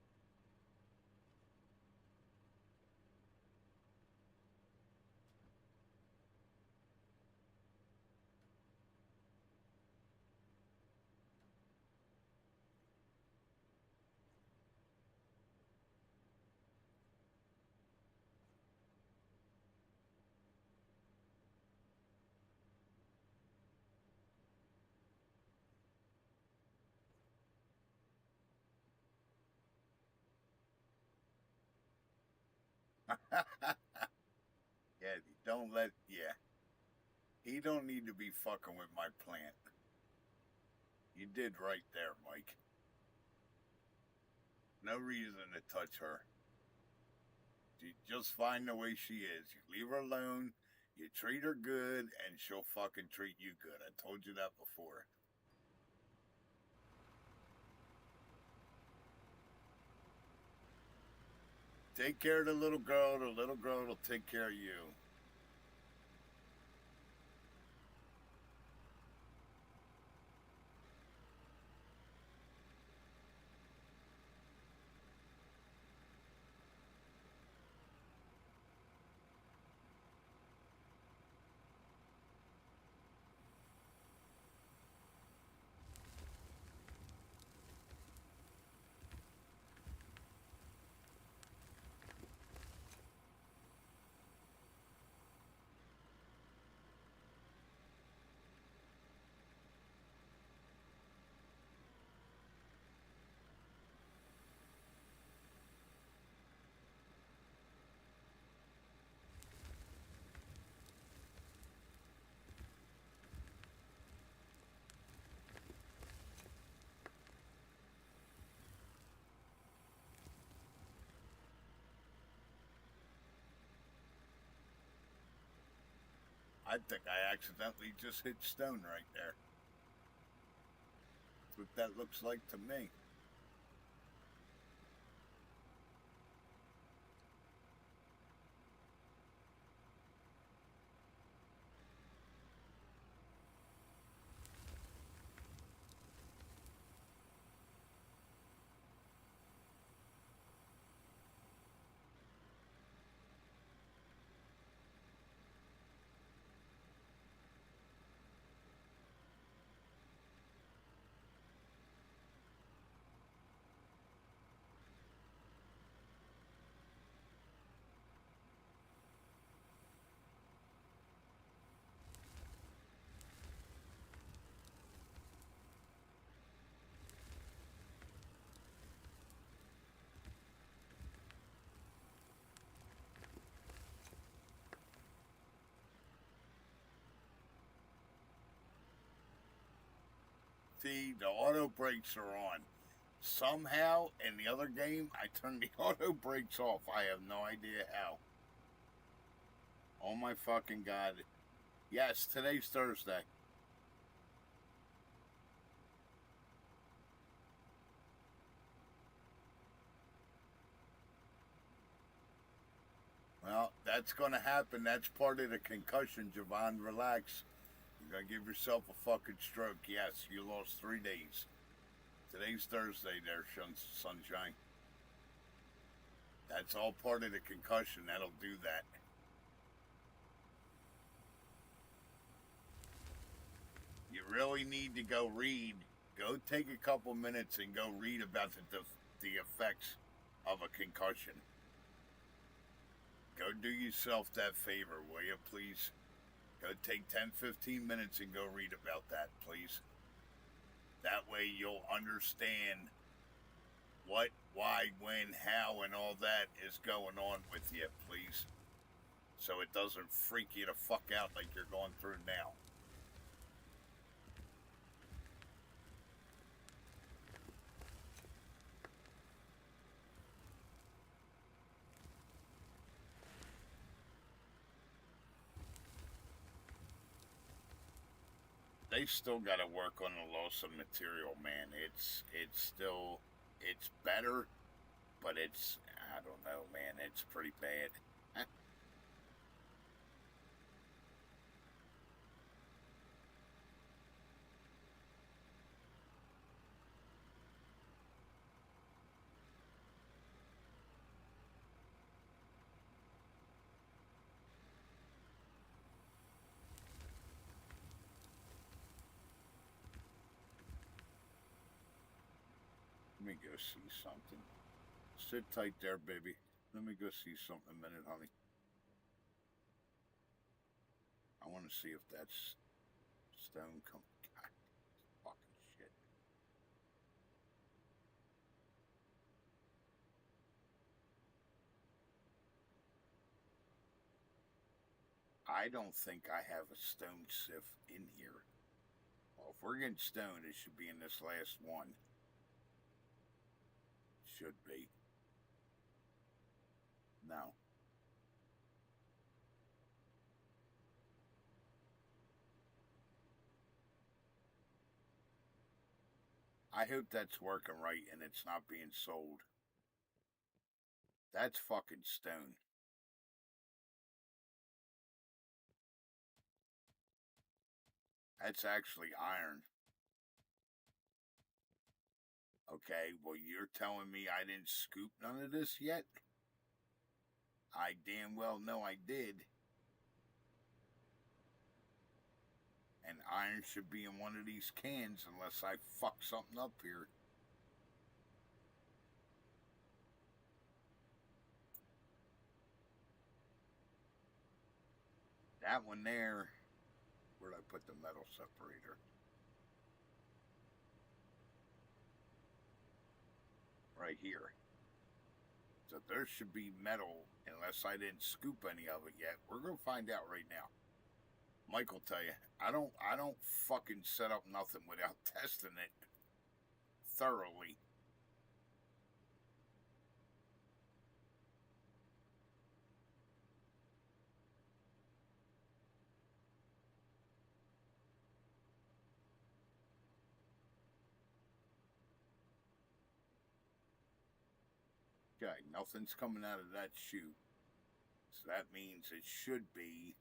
Yeah, don't let. Yeah. He don't need to be fucking with my plant. You did right there, Mike. No reason to touch her. You just find the way she is. You leave her alone, you treat her good, and she'll fucking treat you good. I told you that before. Take care of the little girl will take care of you. I think I accidentally just hit stone right there. That's what that looks like to me. The auto brakes are on. Somehow, in the other game, I turned the auto brakes off. I have no idea how. Oh my fucking God. Yes, today's Thursday. Well, that's going to happen. That's part of the concussion, Javon. Relax. You're going to give yourself a fucking stroke. Yes, you lost 3 days. Today's Thursday there, Sunshine. That's all part of the concussion. That'll do that. You really need to go read. Go take a couple minutes and go read about the effects of a concussion. Go do yourself that favor, will you, please? Go take 10-15 minutes and go read about that, please. That way you'll understand what, why, when, how, and all that is going on with you, please. So it doesn't freak you the fuck out like you're going through now. They still got to work on the loss of material, man. It's better, but it's, I don't know, man. It's pretty bad. Let me go see something. Sit tight there, baby. Let me go see something a minute, honey. I want to see if that's stone come. God, fucking shit. I don't think I have a stone sift in here. Well, if we're getting stone, it should be in this last one. Should be. No. I hope that's working right and it's not being sold. That's fucking stone. That's actually iron. Okay, well, you're telling me I didn't scoop none of this yet? I damn well know I did. And iron should be in one of these cans unless I fuck something up here. That one there, where'd I put the metal separator? Right here. So there should be metal unless I didn't scoop any of it yet. We're gonna find out right now. Mike will tell you, I don't fucking set up nothing without testing it thoroughly. Okay, nothing's coming out of that chute. So that means it should be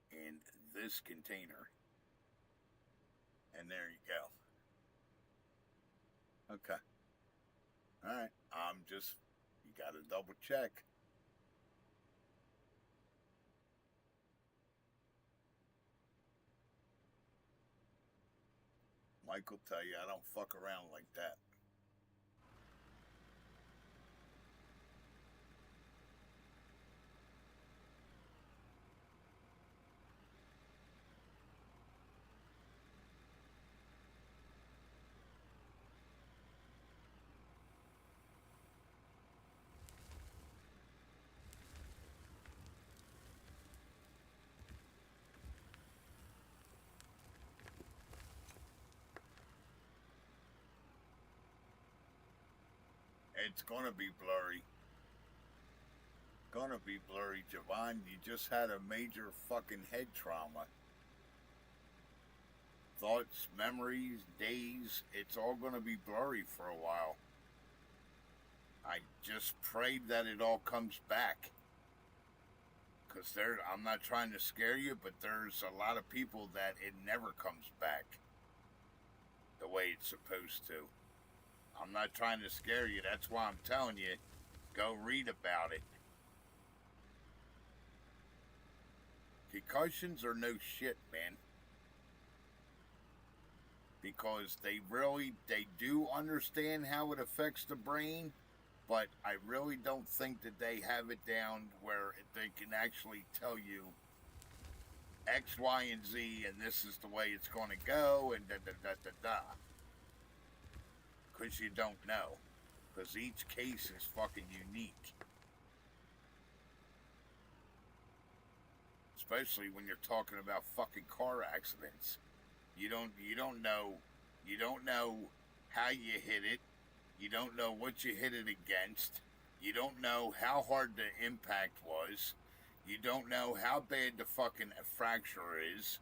in this container. And there you go. Okay. Alright. You gotta double check. Mike will tell you I don't fuck around like that. It's gonna be blurry. Gonna be blurry, Javon. You just had a major fucking head trauma. Thoughts, memories, days, it's all gonna be blurry for a while. I just pray that it all comes back. Because I'm not trying to scare you, but there's a lot of people that it never comes back the way it's supposed to. I'm not trying to scare you. That's why I'm telling you, go read about it. Concussions are no shit, man. Because they do understand how it affects the brain, but I really don't think that they have it down where they can actually tell you X, Y, and Z, and this is the way it's going to go, and da-da-da-da-da. Because you don't know. Because each case is fucking unique. Especially when you're talking about fucking car accidents. You don't know how you hit it. You don't know what you hit it against. You don't know how hard the impact was. You don't know how bad the fucking fracture is.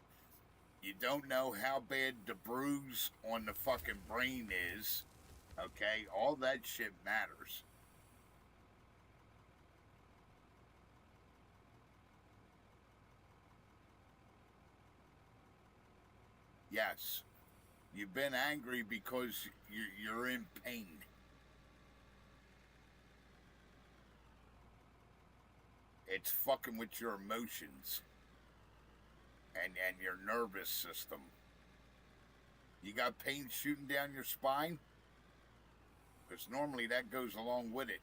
You don't know how bad the bruise on the fucking brain is. Okay? All that shit matters. Yes. You've been angry because you're in pain. It's fucking with your emotions and your nervous system. You got pain shooting down your spine? Because normally that goes along with it.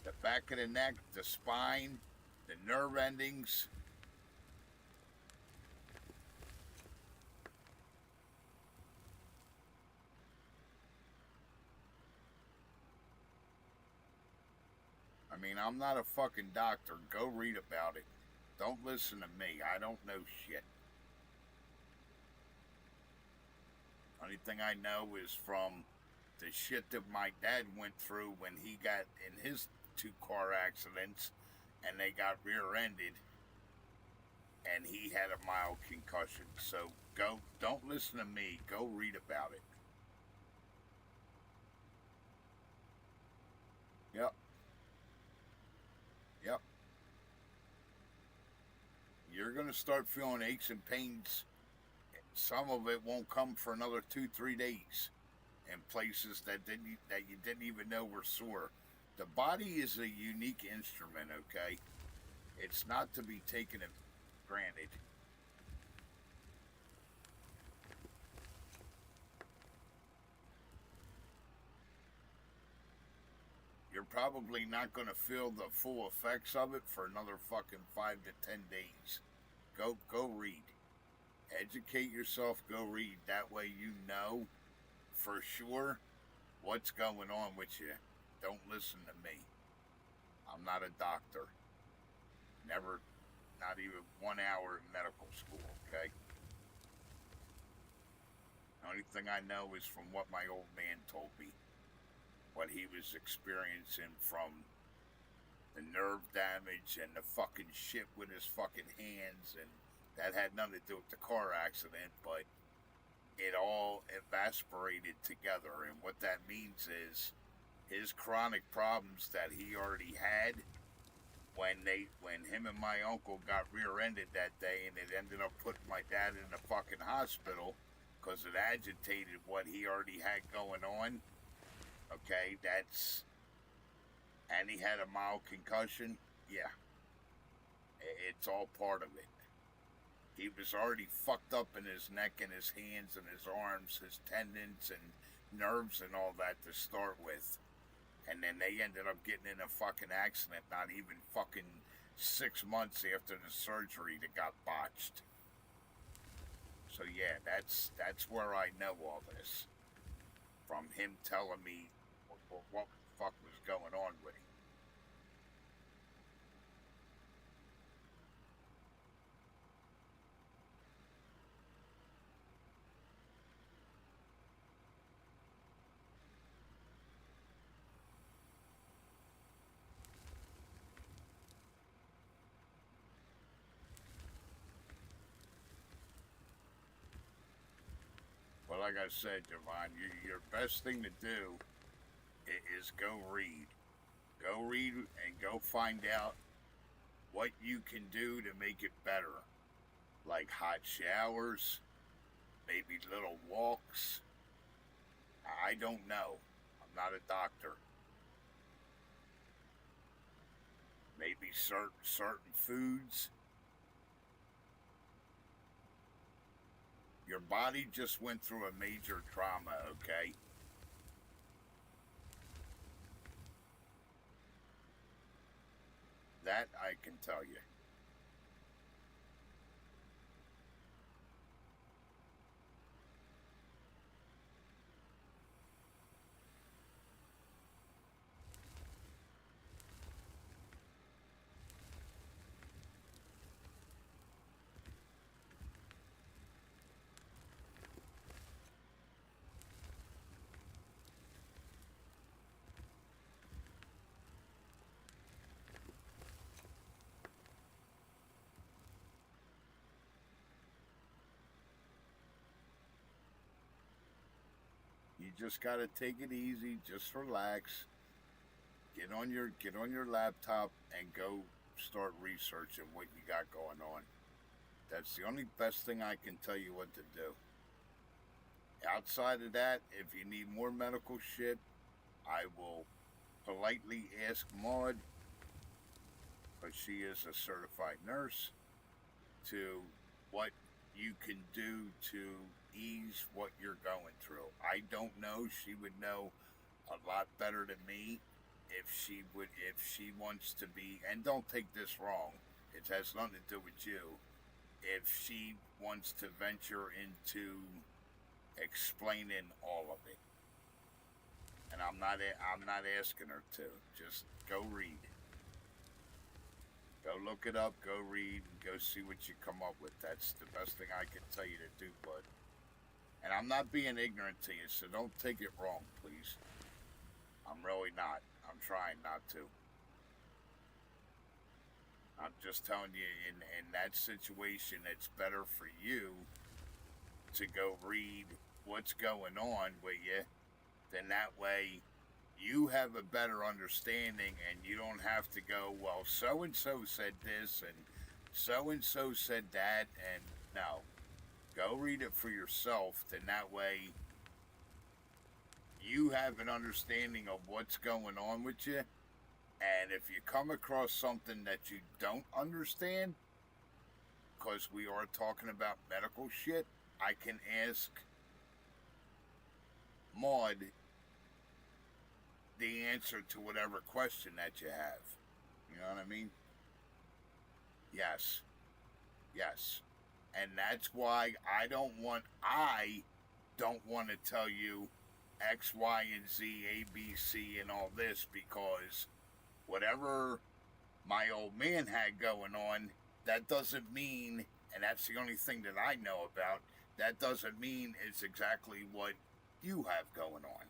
The back of the neck, the spine, the nerve endings. I mean, I'm not a fucking doctor. Go read about it. Don't listen to me. I don't know shit. Only thing I know is from the shit that my dad went through when he got in his 2 car accidents and they got rear-ended and he had a mild concussion. So don't listen to me. Go read about it. Yep. Yep. You're going to start feeling aches and pains. Some of it won't come for another 2-3 days in places that you didn't even know were sore. The body is a unique instrument, okay? It's not to be taken for granted. You're probably not going to feel the full effects of it for another fucking 5 to 10 days. Go read. Educate yourself, go read. That way you know for sure what's going on with you. Don't listen to me. I'm not a doctor. Never, not even 1 hour in medical school, okay? The only thing I know is from what my old man told me. What he was experiencing from the nerve damage and the fucking shit with his fucking hands, and that had nothing to do with the car accident, but it all evaporated together. And what that means is his chronic problems that he already had when him and my uncle got rear-ended that day, and it ended up putting my dad in the fucking hospital because it agitated what he already had going on. Okay, and he had a mild concussion. Yeah, it's all part of it. He was already fucked up in his neck and his hands and his arms, his tendons and nerves and all that to start with. And then they ended up getting in a fucking accident not even fucking 6 months after the surgery that got botched. So yeah, that's where I know all this. From him telling me what the fuck was going on with him. like I said, Javon, your best thing to do is go read. Go read and go find out what you can do to make it better. Like hot showers, maybe little walks. I don't know. I'm not a doctor. Maybe certain foods. Your body just went through a major trauma, okay? That I can tell you. You just gotta take it easy, just relax. Get on your laptop and go start researching what you got going on. That's the only best thing I can tell you what to do. Outside of that, if you need more medical shit, I will politely ask Maud, because she is a certified nurse, to what you can do to ease what you're going through. I don't know. She would know a lot better than me if she wants to be, and don't take this wrong, it has nothing to do with you, if she wants to venture into explaining all of it. And I'm not asking her to. Just go read. Go look it up, go read, and go see what you come up with. That's the best thing I can tell you to do, bud. And I'm not being ignorant to you, so don't take it wrong, please. I'm really not. I'm trying not to. I'm just telling you, in that situation, it's better for you to go read what's going on with you. Then that way you have a better understanding and you don't have to go, well, so-and-so said this and so-and-so said that. And no, go read it for yourself. Then that way you have an understanding of what's going on with you. And if you come across something that you don't understand, because we are talking about medical shit, I can ask Maud the answer to whatever question that you have. You know what I mean? Yes. Yes. And that's why I don't want to tell you X, Y, and Z, A, B, C, and all this, because whatever my old man had going on, that doesn't mean, and that's the only thing that I know about, that doesn't mean it's exactly what you have going on.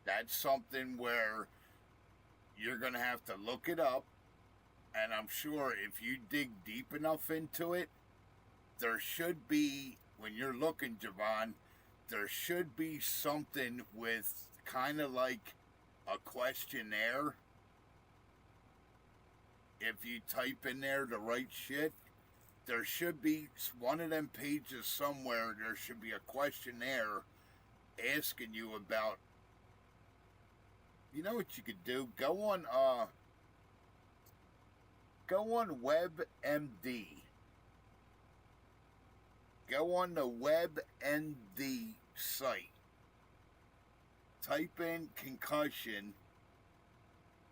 That's something where you're going to have to look it up, and I'm sure if you dig deep enough into it, there should be, when you're looking, Javon, there should be something with kind of like a questionnaire. If you type in there the right shit, there should be one of them pages somewhere, there should be a questionnaire asking you about, you know what you could do? Go on WebMD. Go on the WebMD site. Type in concussion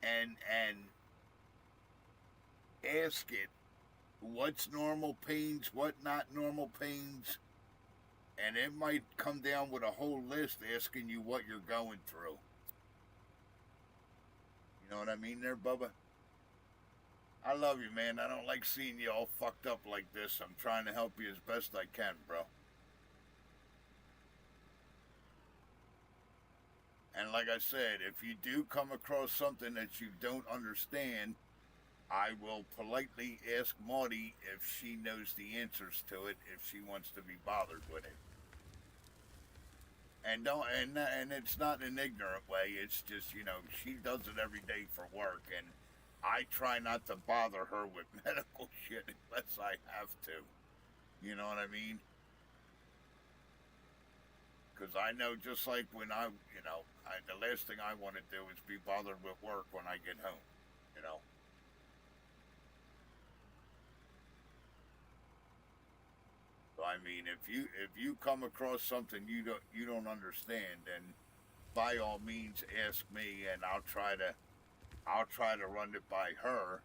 and ask it what's normal pains, what not normal pains, and it might come down with a whole list asking you what you're going through. You know what I mean there, Bubba? I love you, man. I don't like seeing you all fucked up like this. I'm trying to help you as best I can, bro. And like I said, if you do come across something that you don't understand, I will politely ask Maudie if she knows the answers to it, if she wants to be bothered with it. And don't and it's not in an ignorant way. It's just, she does it every day for work, and I try not to bother her with medical shit unless I have to. You know what I mean? Because I know, just like when the last thing I want to do is be bothered with work when I get home. You know. So I mean, if you come across something you don't understand, then by all means ask me, and I'll try to run it by her,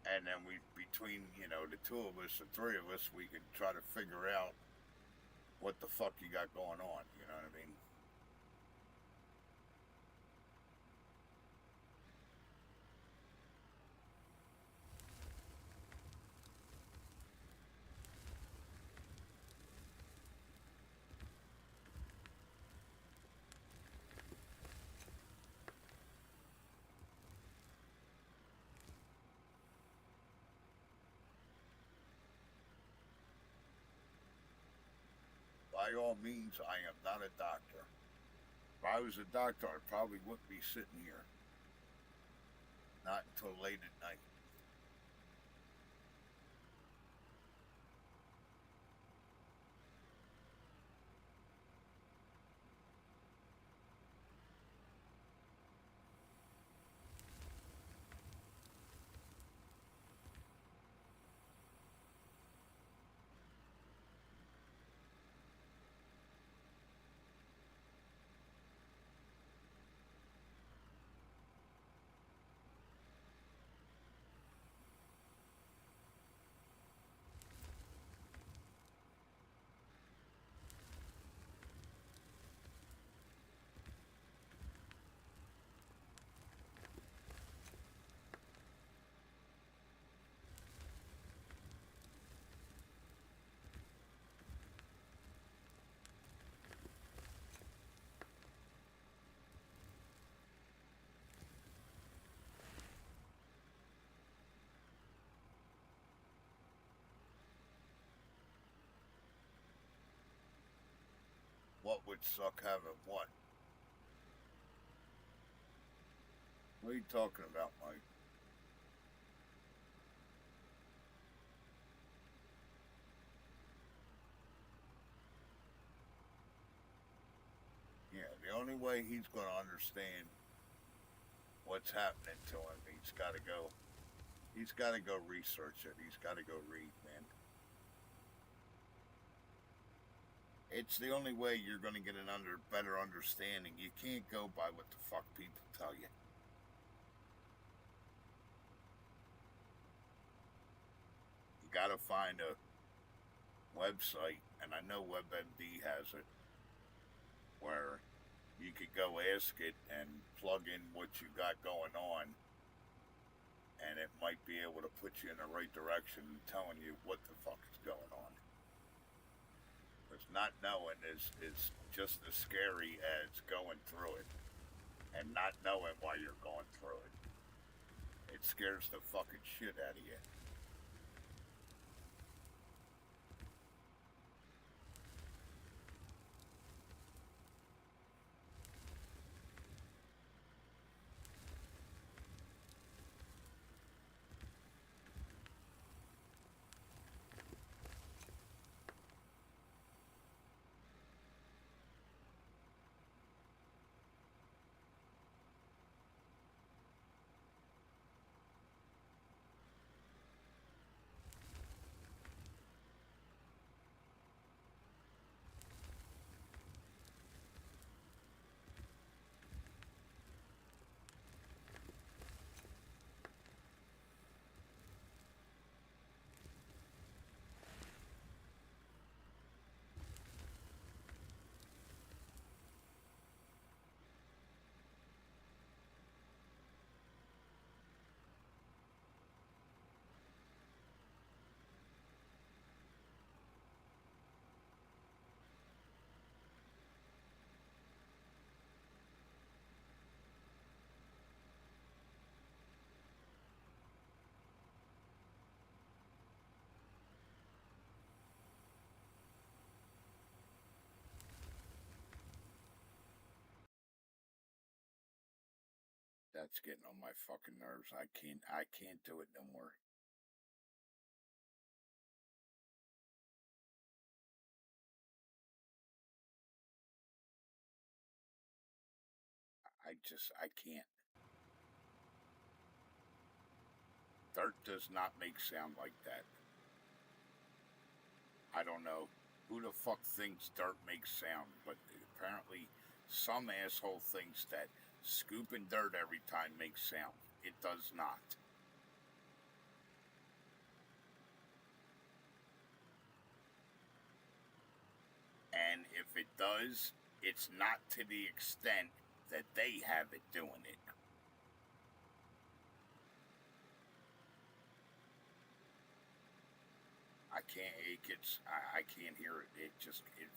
and then we between the two of us, the three of us, we can try to figure out what the fuck you got going on. You know what I mean? By all means, I am not a doctor. If I was a doctor, I probably wouldn't be sitting here. Not until late at night. What would suck having what? What are you talking about, Mike? Yeah, the only way he's going to understand what's happening to him, he's got to go. He's got to go research it. He's got to go read, man. It's the only way you're going to get an better understanding. You can't go by what the fuck people tell you. You got to find a website, and I know WebMD has it, where you could go ask it and plug in what you got going on, and it might be able to put you in the right direction, telling you what the fuck is going on. Because not knowing is just as scary as going through it, and not knowing why you're going through it. It scares the fucking shit out of you. That's getting on my fucking nerves. I can't do it no more. I can't. Dirt does not make sound like that. I don't know who the fuck thinks dirt makes sound, but apparently some asshole thinks that scooping dirt every time makes sound. It does not. And if it does, it's not to the extent that they have it doing it. I can't. It gets. I can't hear it. It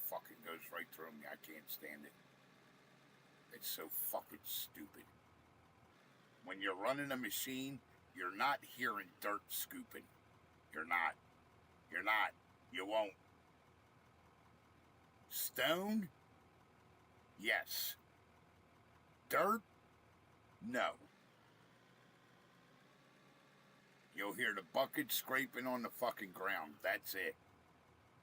fucking goes right through me. I can't stand it. It's so fucking stupid. When you're running a machine, you're not hearing dirt scooping. You're not. You're not. You won't. Stone? Yes. Dirt? No. You'll hear the bucket scraping on the fucking ground. That's it.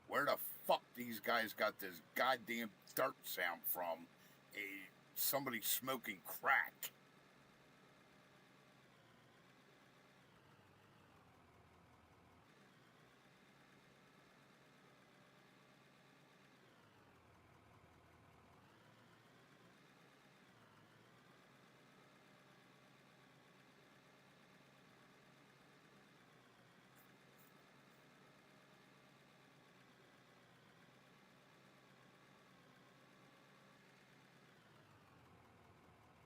Where the fuck these guys got this goddamn dirt sound from? Somebody smoking crack.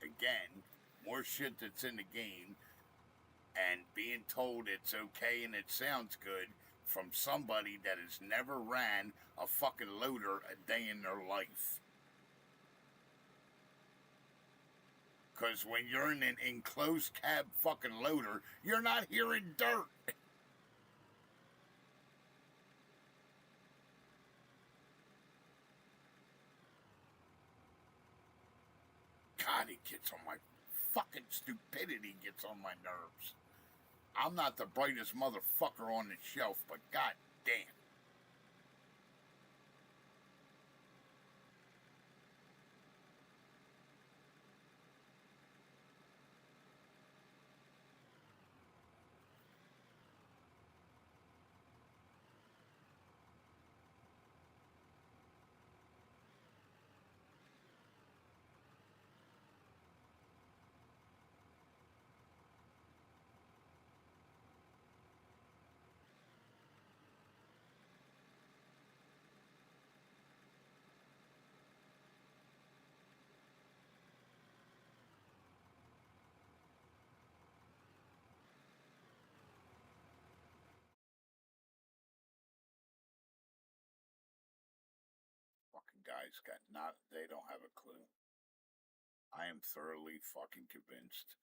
Again, more shit that's in the game, and being told it's okay and it sounds good from somebody that has never ran a fucking loader a day in their life. Because when you're in an enclosed cab fucking loader, you're not hearing dirt. God, it gets on my fucking stupidity, gets on my nerves. I'm not the brightest motherfucker on the shelf, but god damn. Fucking guys got not, they don't have a clue. I am thoroughly fucking convinced.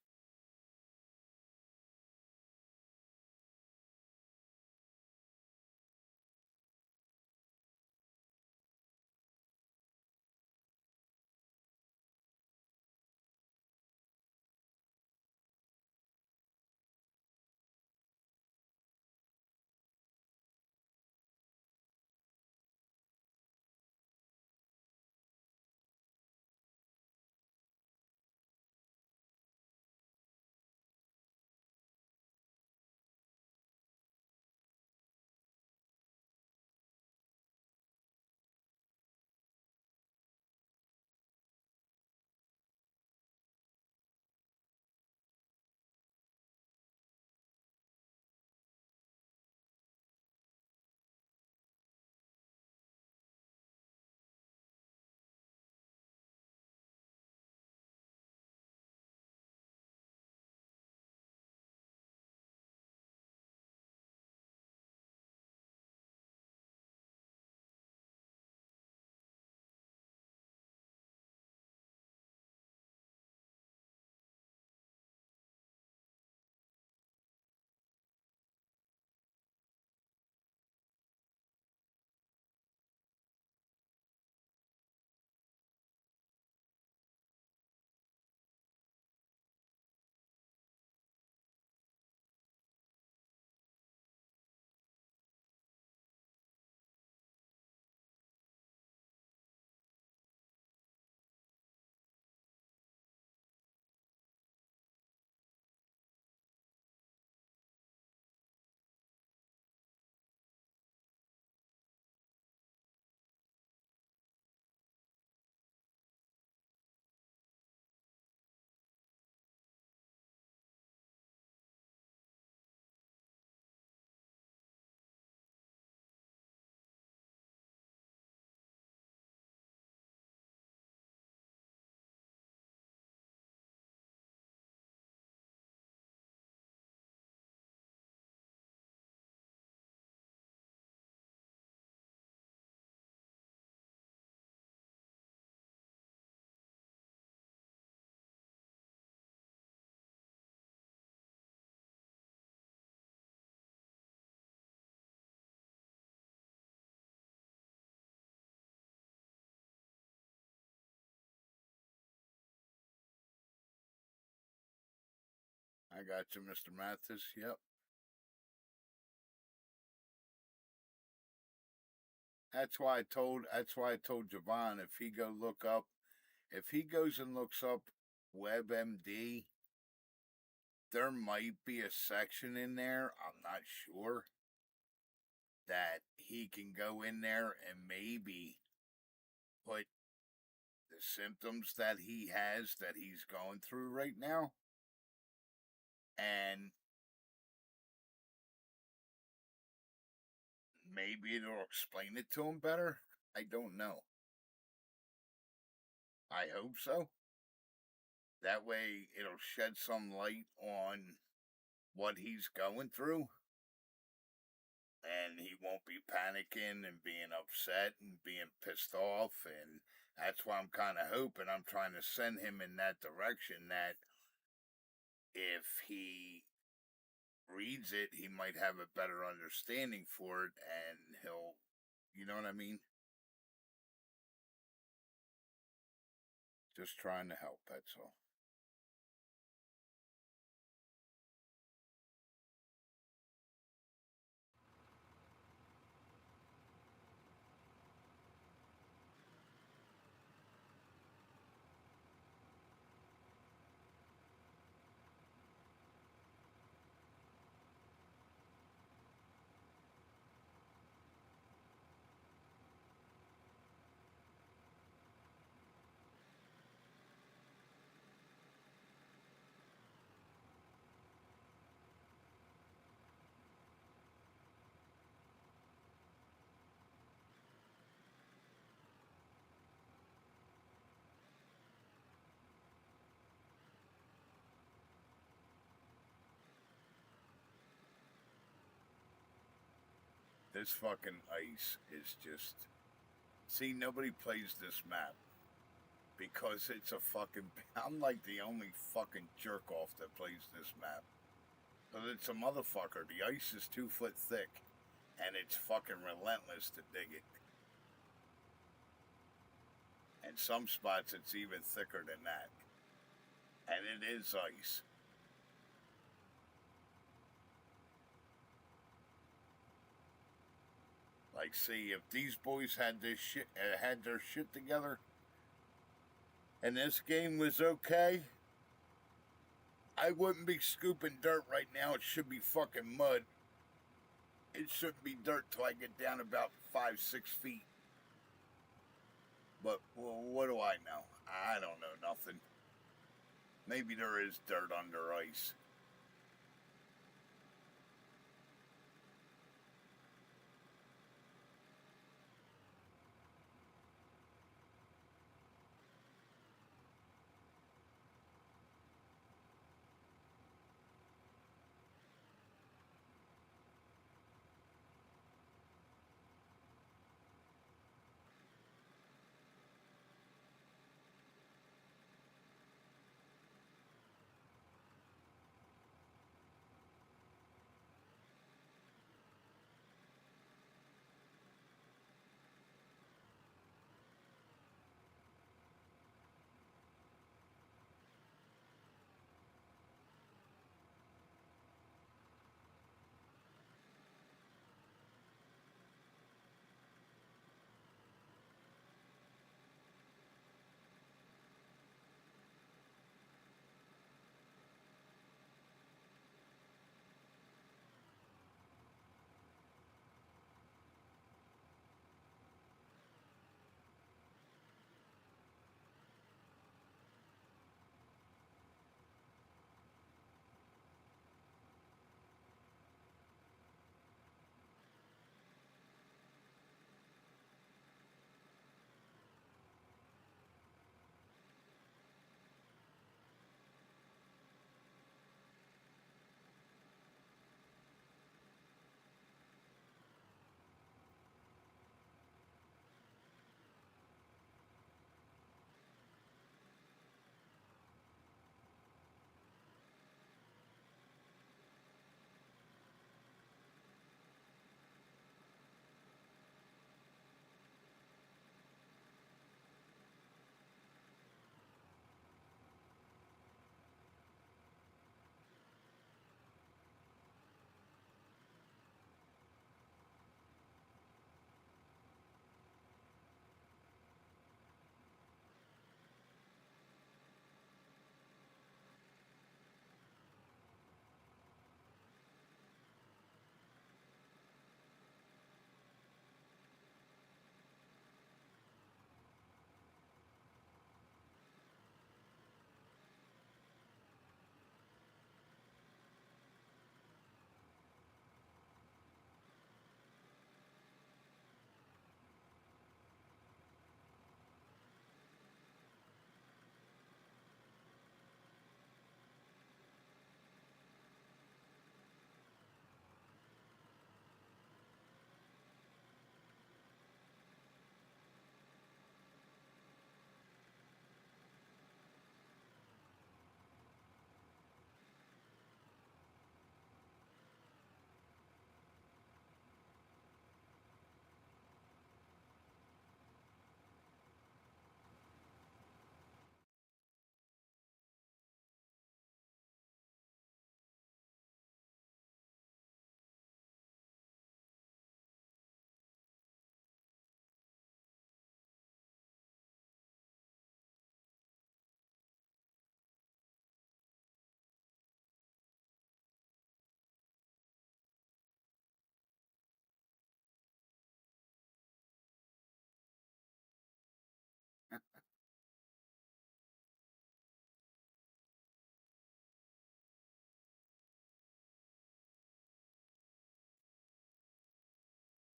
I got you, Mr. Mathis. Yep. That's why I told Javon if he goes and looks up WebMD, there might be a section in there, I'm not sure, that he can go in there and maybe put the symptoms that he has that he's going through right now, and maybe it'll explain it to him better. I don't know. I hope so. That way it'll shed some light on what he's going through, and he won't be panicking and being upset and being pissed off. And that's why I'm kind of hoping, I'm trying to send him in that direction, that if he reads it, he might have a better understanding for it, and he'll, you know what I mean? Just trying to help, that's all. This fucking ice is just... See, nobody plays this map because it's a fucking... I'm like the only fucking jerk off that plays this map. But it's a motherfucker. The ice is 2 foot thick, and it's fucking relentless to dig it. And some spots it's even thicker than that. And it is ice. Like, see, if these boys had this shit, had their shit together, and this game was okay, I wouldn't be scooping dirt right now. It should be fucking mud. It shouldn't be dirt till I get down about 5-6 feet. But, well, what do I know? I don't know nothing. Maybe there is dirt under ice.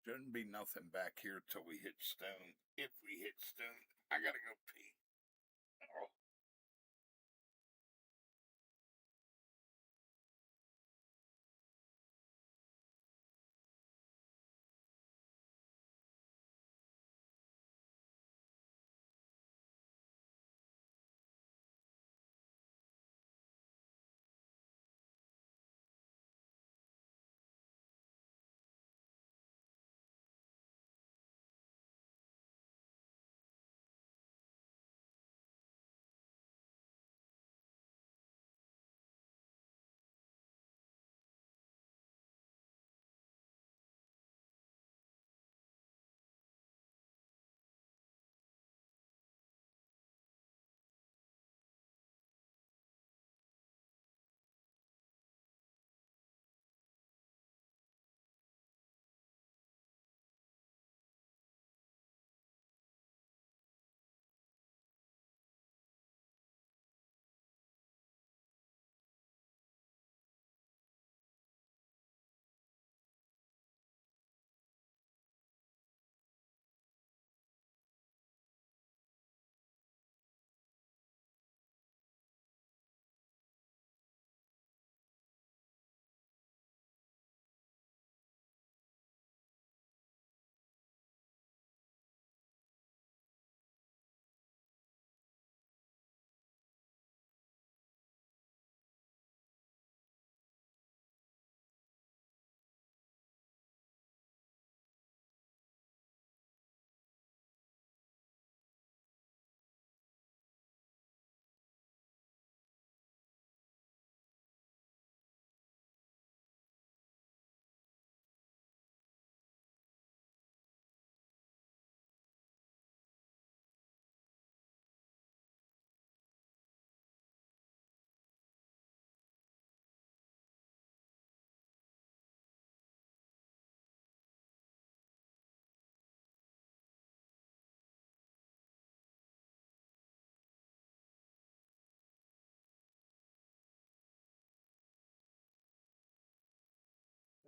Shouldn't be nothing back here till we hit stone. If we hit stone, I gotta go pee. Oh.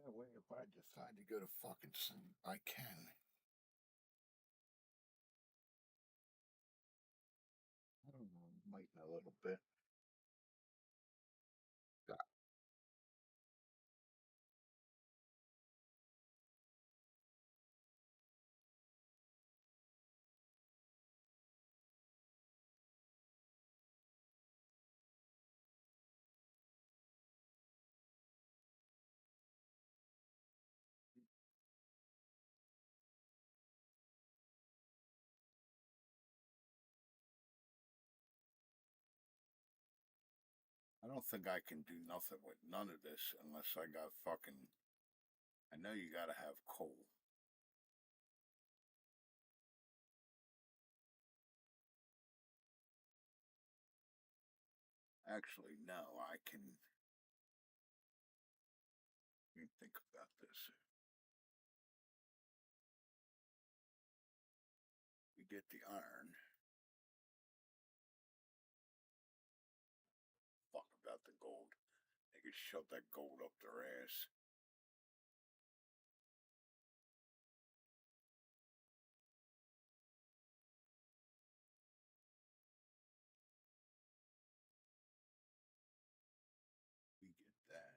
That way, if I decide to go to fucking sleep, I can. I don't know, might in a little bit. I don't think I can do nothing with none of this unless I got fucking. I know you gotta have coal. Actually, no, I can. Let me think about this. We get the iron. Fuck about the gold. They could shove that gold up their ass. We get that.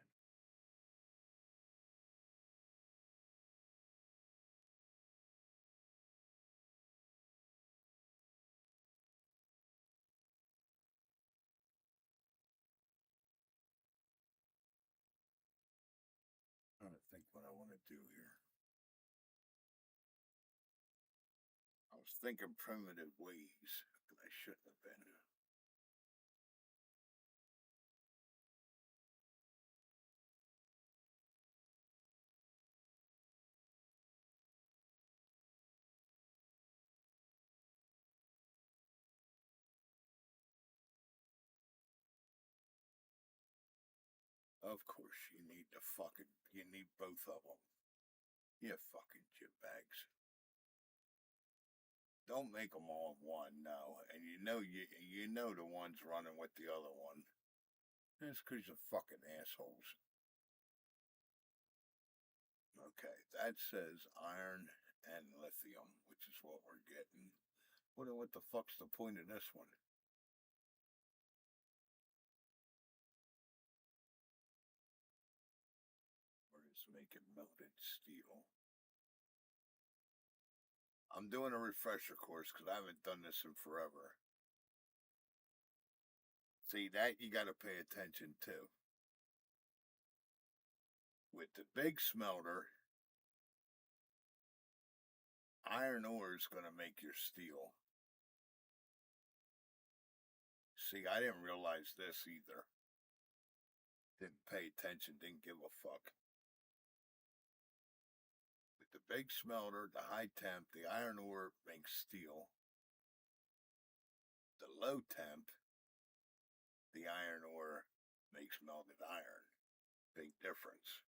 I'm trying to think what I want to do here. I was thinking primitive ways, and I shouldn't have been. Of course, you need both of them. You fucking jitbags. Don't make them all one, no. And you know the one's running with the other one. That's because you're fucking assholes. Okay, that says iron and lithium, which is what we're getting. What the fuck's the point of this one? Where is making melted steel? I'm doing a refresher course because I haven't done this in forever. See, that you got to pay attention to. With the big smelter, iron ore is going to make your steel. See, I didn't realize this either. Didn't pay attention, didn't give a fuck. With the big smelter, the high temp, the iron ore makes steel. The low temp, the iron ore makes melted iron. Big difference.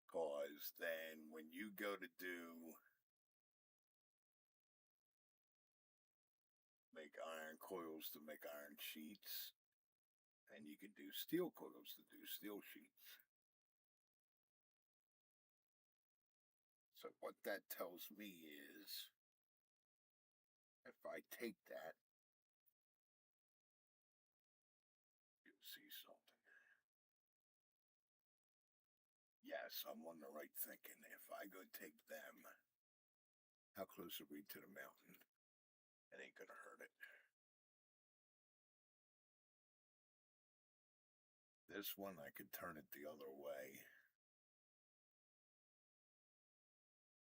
Because then when you go to make iron coils to make iron sheets, and you can do steel coils to do steel sheets. So what that tells me is if I take that, you'll see something. Yes, I'm on the right thinking. If I go take them, how close are we to the mountain? It ain't gonna hurt it. This one, I could turn it the other way.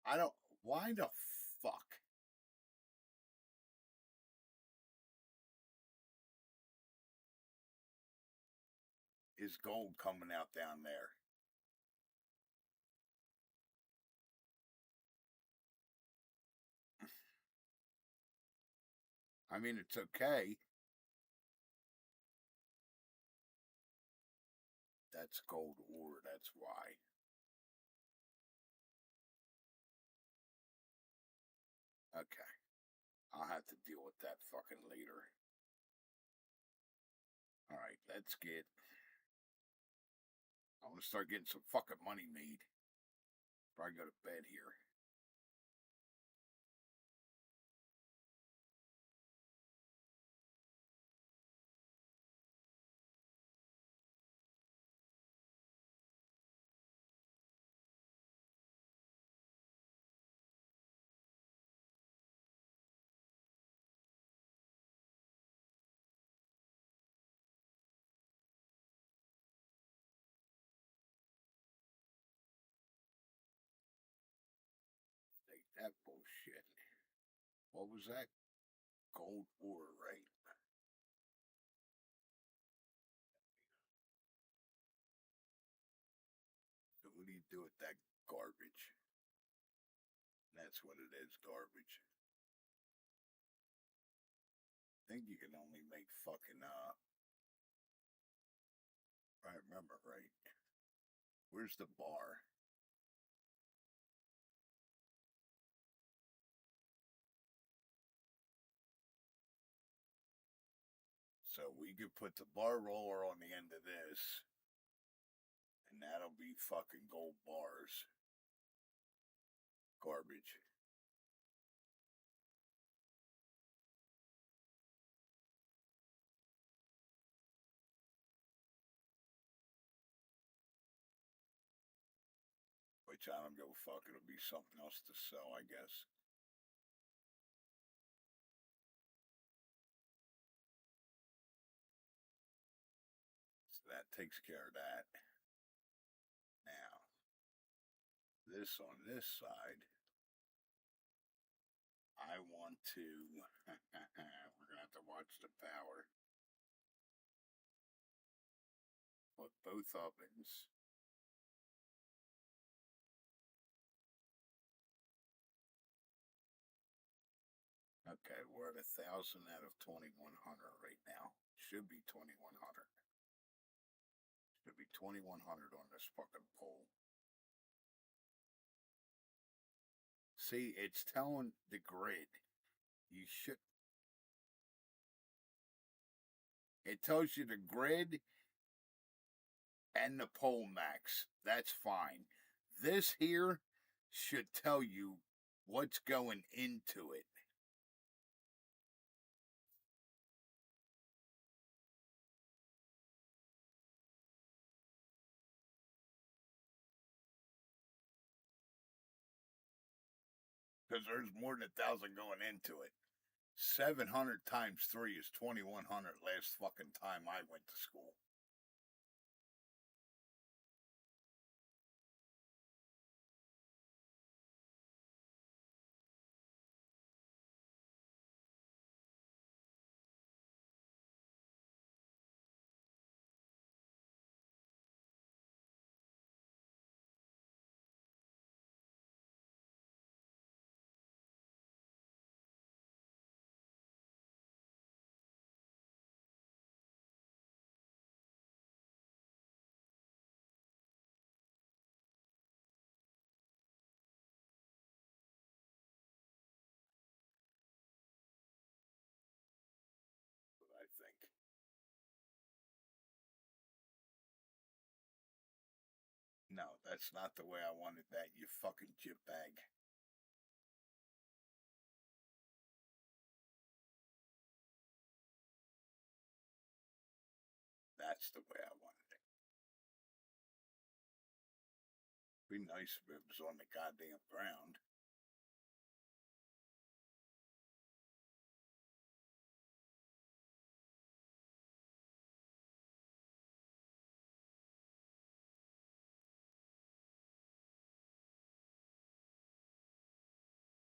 I don't. Why the fuck? Is gold coming out down there? I mean, it's okay. That's gold ore, that's why. Okay. I'll have to deal with that fucking later. Alright, let's get. I want to start getting some fucking money made. Before I go to bed here. Take that bullshit. What was that? Gold ore, right? So what do you do with that garbage? That's what it is, garbage. I think you can only make fucking I remember right. Where's the bar? So we could put the bar roller on the end of this, and that'll be fucking gold bars. Garbage. Which I don't give a fuck. It'll be something else to sell, I guess. So that takes care of that. Now, this on this side, I want to. We're gonna have to watch the power. Put both ovens. Okay, we're at 1,000 out of 2,100 right now. Should be 2,100. Should be 2,100 on this fucking pole. See, it's telling the grid. You should. It tells you the grid and the pole max. That's fine. This here should tell you what's going into it. Because there's more than 1,000 going into it. 700 times 3 is 2,100 last fucking time I went to school. I think. No, that's not the way I wanted that, you fucking chip bag. That's the way I wanted it. Be nice if it was on the goddamn ground.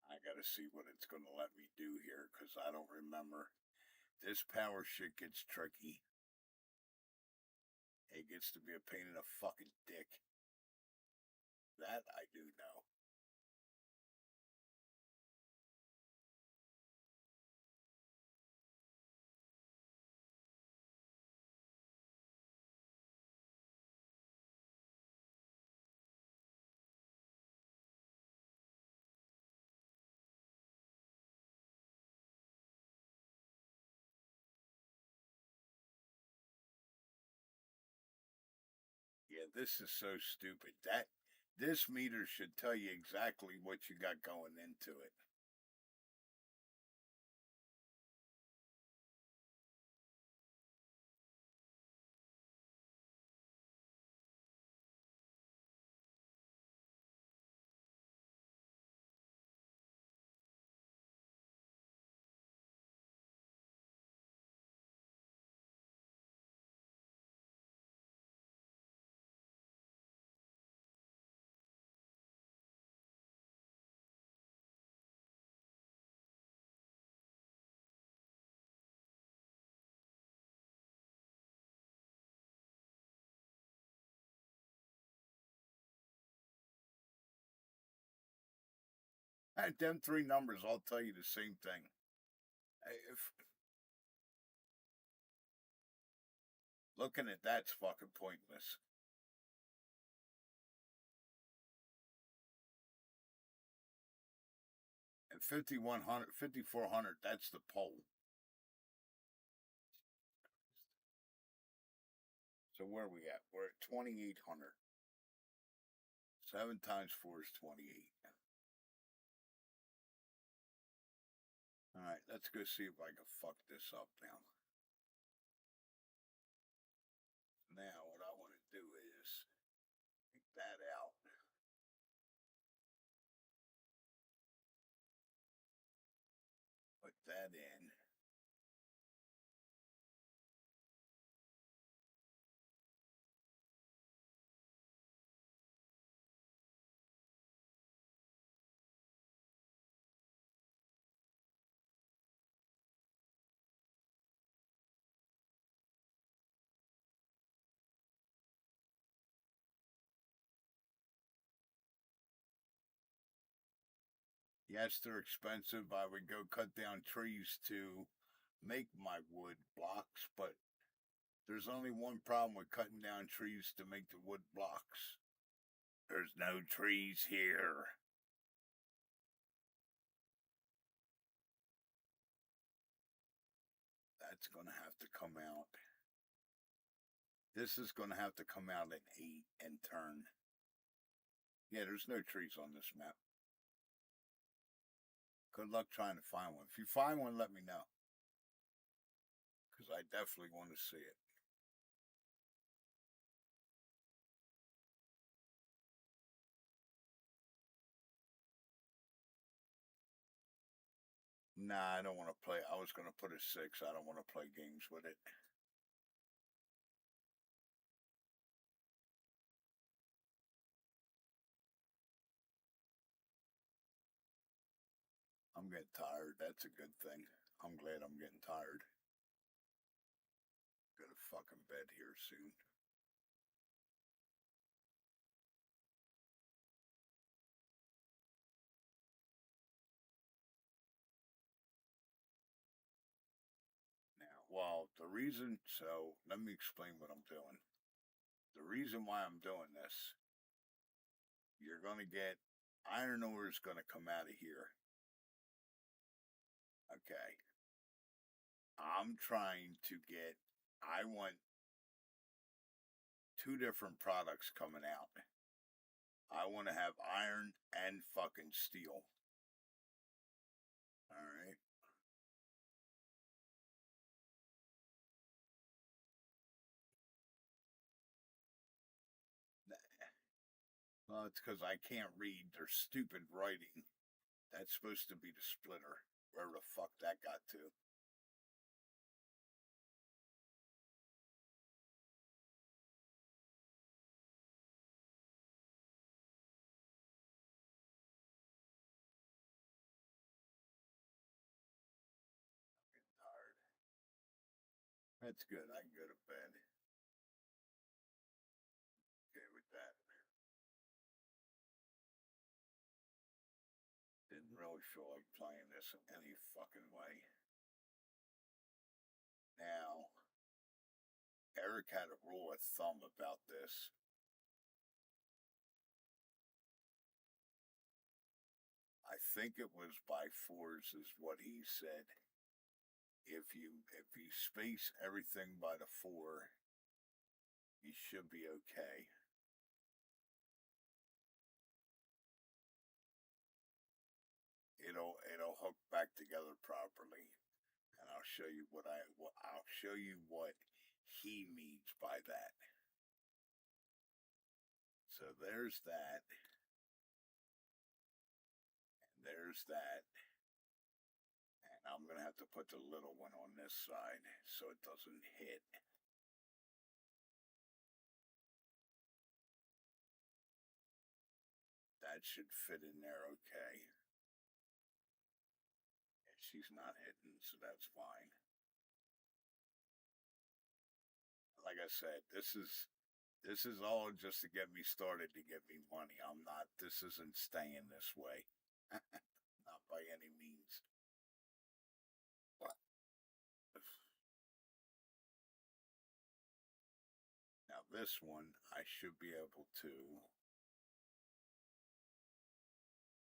I gotta see what it's gonna let me do here, because I don't remember. This power shit gets tricky. It gets to be a pain in the fucking dick. That I do know. Yeah, this is so stupid. This meter should tell you exactly what you got going into it. And them three numbers all tell you the same thing. If looking at that's fucking pointless. And 5,100, 5,400, that's the pole. So where are we at? We're at 2,800. 7 times 4 is 28. Alright, let's go see if I can fuck this up now. Now, what I want to do is take that out. Put that in. Yes, they're expensive. I would go cut down trees to make my wood blocks, but there's only one problem with cutting down trees to make the wood blocks. There's no trees here. That's gonna have to come out. This is going to have to come out at 8 and turn. Yeah, there's no trees on this map. Good luck trying to find one. If you find one, let me know. Because I definitely want to see it. Nah, I don't want to play. I was going to put a 6. I don't want to play games with it. I'm getting tired. That's a good thing. I'm glad I'm getting tired. Go to fucking bed here soon. Now, well, the reason, so let me explain what I'm doing. The reason why I'm doing this, you're going to get, iron ore is going to come out of here. Okay. I'm trying to get, I want 2 different products coming out. I want to have iron and fucking steel. Alright. Well, it's because I can't read their stupid writing. That's supposed to be the splitter. Where the fuck that got to. Tired. That's good. I can go to bed. Okay with that. Didn't really feel like playing this any fucking way. Now, Eric had a rule of thumb about this. I think it was by 4s is what he said. If you space everything by the 4, you should be okay. It'll hook back together properly. And I'll show you I'll show you what he means by that. So there's that. And there's that. And I'm going to have to put the little one on this side so it doesn't hit. That should fit in there okay. And she's not hitting, so that's fine. Like I said, this is all just to get me started, to get me money. This isn't staying this way. Not by any means. But now this one, I should be able to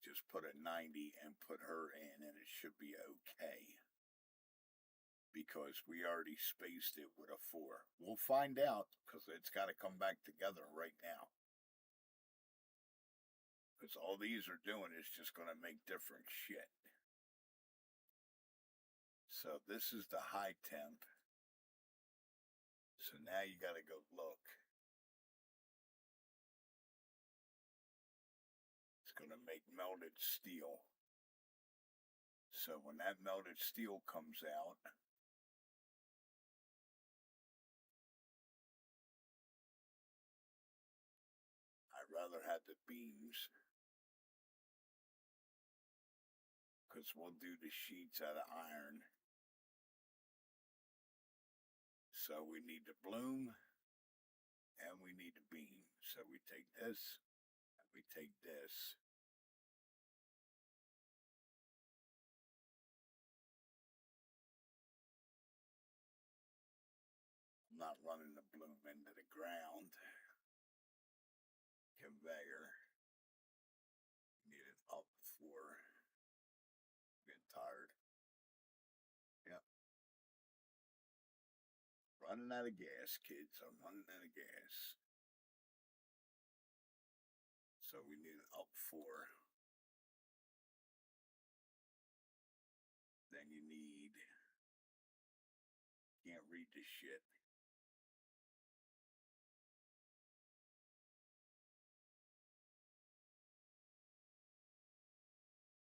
just put a 90 and put her in, and it should be okay. Because we already spaced it with a 4. We'll find out, because it's got to come back together right now. Because all these are doing is just going to make different shit. So this is the high temp. So now you got to go look. It's going to make melted steel. So when that melted steel comes out, I'd rather have the beams, because we'll do the sheets out of iron. So we need the bloom and we need the beam. So we take this and we take this. I'm not running the bloom into the ground. Conveyor. Need it up for. I'm getting tired. Yep. running out of gas, kids. I'm running out of gas. So we need an up 4. Then you need, can't read this shit.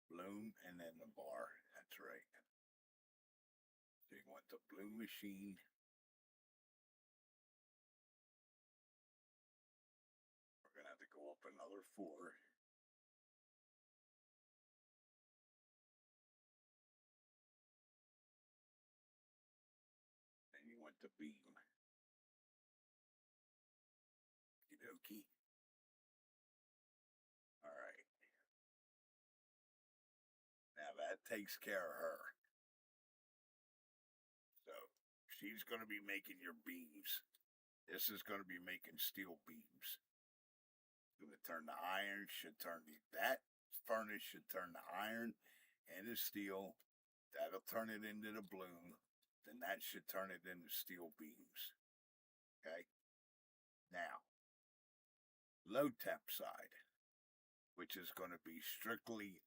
Bloom and then the bar. That's right. So you want the bloom machine. We're going to have to go up another 4. Then you want the beam. Okie. All right. Now that takes care of her. So she's going to be making your beams. This is going to be making steel beams. Going to turn the iron, should turn that furnace should turn the iron and the steel. That'll turn it into the bloom. Then that should turn it into steel beams. Okay. Now, low temp side, which is going to be strictly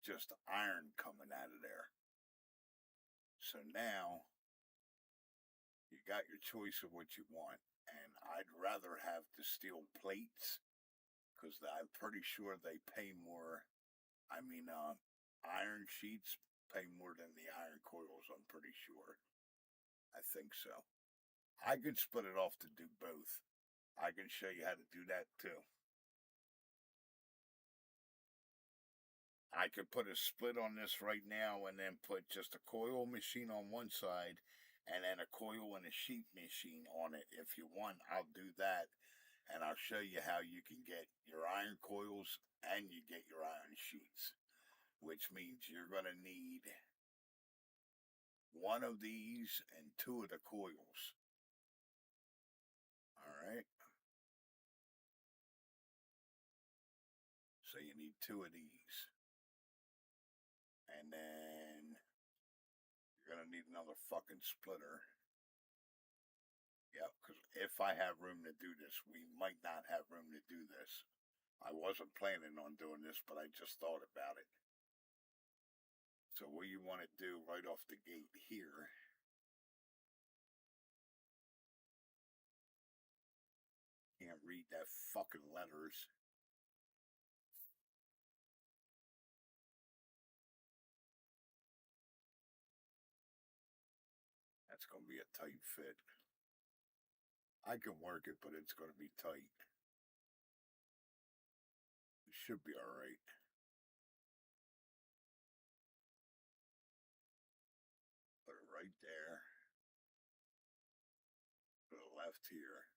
just iron coming out of there. So now you got your choice of what you want, and I'd rather have the steel plates because I'm pretty sure they pay more. Iron sheets pay more than the iron coils, I'm pretty sure. I think so. I could split it off to do both. I can show you how to do that too. I could put a split on this right now and then put just a coil machine on one side and then a coil and a sheet machine on it. If you want, I'll do that. And I'll show you how you can get your iron coils and you get your iron sheets. Which means you're going to need 1 of these and 2 of the coils. Alright. So you need 2 of these. And then you're going to need another fucking splitter. Yeah, because if I have room to do this, we might not have room to do this. I wasn't planning on doing this, but I just thought about it. So what you want to do right off the gate here, can't read that fucking letters. That's going to be a tight fit. I can work it, but it's going to be tight. It should be alright. Put it right there. To the left here.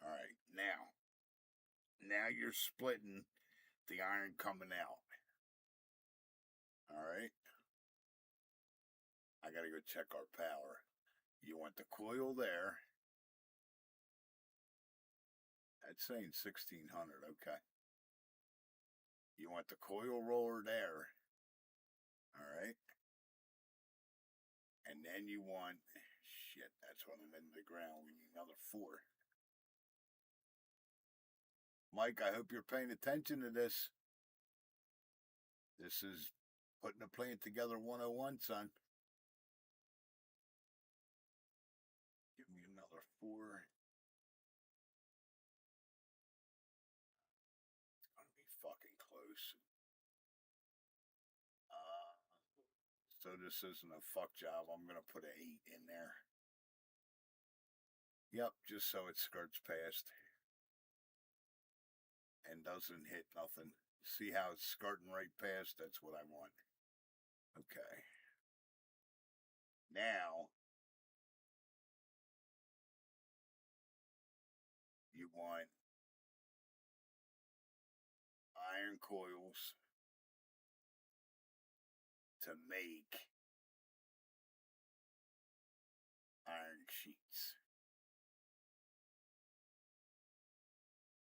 Alright, now you're splitting the iron coming out. Alright. I gotta go check our power. You want the coil there. That's saying 1600, okay. You want the coil roller there. Alright. And then you want, shit, that's running into the ground. We need another 4. Mike, I hope you're paying attention to this. This is putting a plant together 101, son. Give me another 4. It's gonna be fucking close. So this isn't a fuck job. I'm gonna put an 8 in there. Yep, just so it skirts past and doesn't hit nothing. See how it's skirting right past? That's what I want. Okay. Now, you want iron coils to make iron sheets.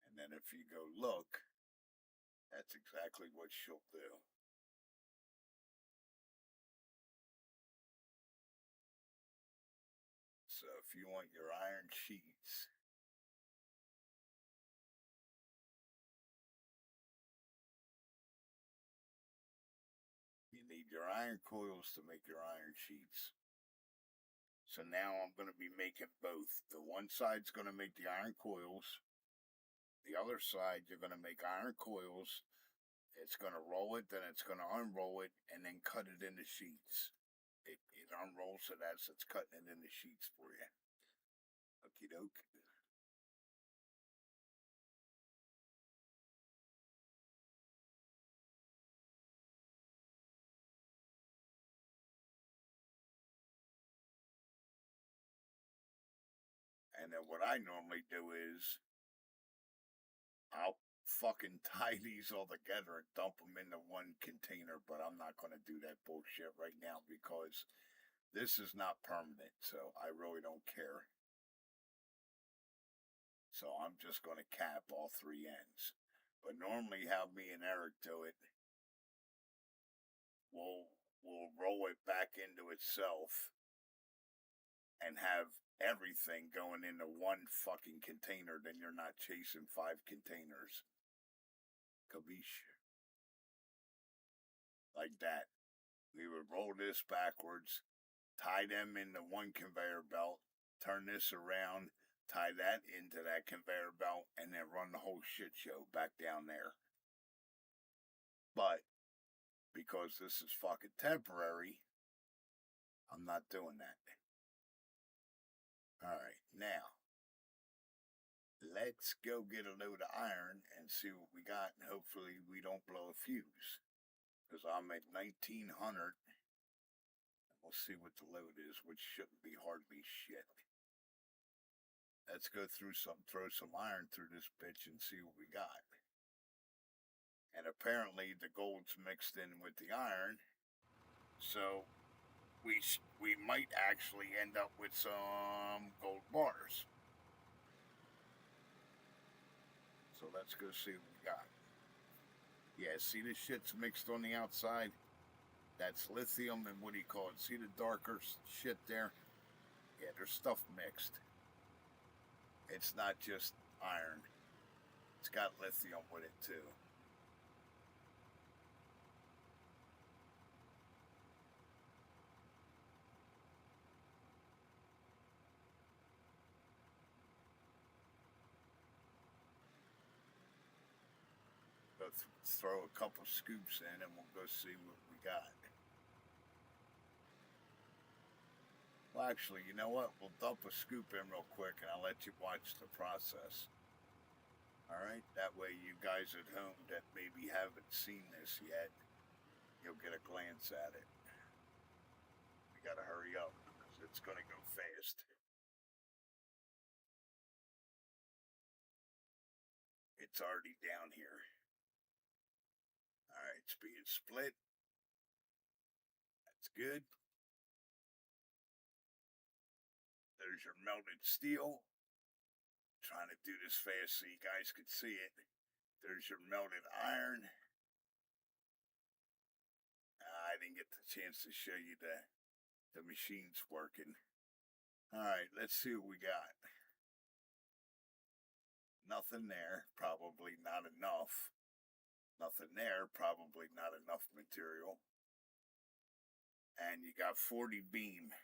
And then if you go look, that's exactly what she'll do. So if if you want your iron sheets, you need your iron coils to make your iron sheets. So now I'm going to be making both. The one side's going to make the iron coils. The other side, you're going to make iron coils. It's going to roll it, then it's going to unroll it, and then cut it into sheets. It unrolls it as it's cutting it into sheets for you. Okie doke. And then what I normally do is I'll fucking tie these all together and dump them into one container, but I'm not going to do that bullshit right now because this is not permanent, so I really don't care. So I'm just going to cap all three ends. But normally how me and Eric do it, we'll roll it back into itself and have everything going into one fucking container, then you're not chasing 5 containers. Kabish. Like that. We would roll this backwards, tie them into one conveyor belt, turn this around, tie that into that conveyor belt, and then run the whole shit show back down there. But because this is fucking temporary, I'm not doing that. Alright, now, let's go get a load of iron and see what we got, and hopefully we don't blow a fuse. Because I'm at 1900. We'll see what the load is, which shouldn't be hardly shit. Let's go throw some iron through this bitch and see what we got. And apparently the gold's mixed in with the iron, so we might actually end up with some gold bars. So let's go see what we got. Yeah, see this shit's mixed on the outside? That's lithium and what do you call it? See the darker shit there? Yeah, there's stuff mixed. It's not just iron. It's got lithium with it too. Throw a couple scoops in and we'll go see what we got. Well, actually, you know what? We'll dump a scoop in real quick and I'll let you watch the process. Alright? That way you guys at home that maybe haven't seen this yet, you'll get a glance at it. We gotta hurry up because it's gonna go fast. It's already down here. Alright, it's being split. That's good. There's your melted steel. Trying to do this fast so you guys could see it. There's your melted iron. I didn't get the chance to show you the machine's working. Alright, let's see what we got. Nothing there, probably not enough. Nothing there, probably not enough material. And you got 40 beam.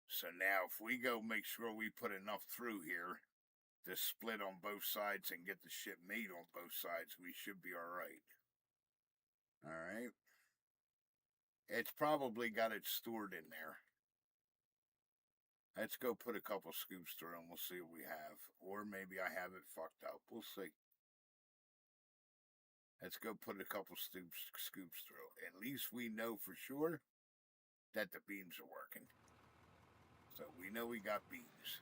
So now if we go make sure we put enough through here to split on both sides and get the shit made on both sides, we should be alright. Alright. It's probably got it stored in there. Let's go put a couple scoops through and we'll see what we have. Or maybe I have it fucked up. We'll see. Let's go put a couple scoops through. At least we know for sure that the beams are working. So we know we got beams.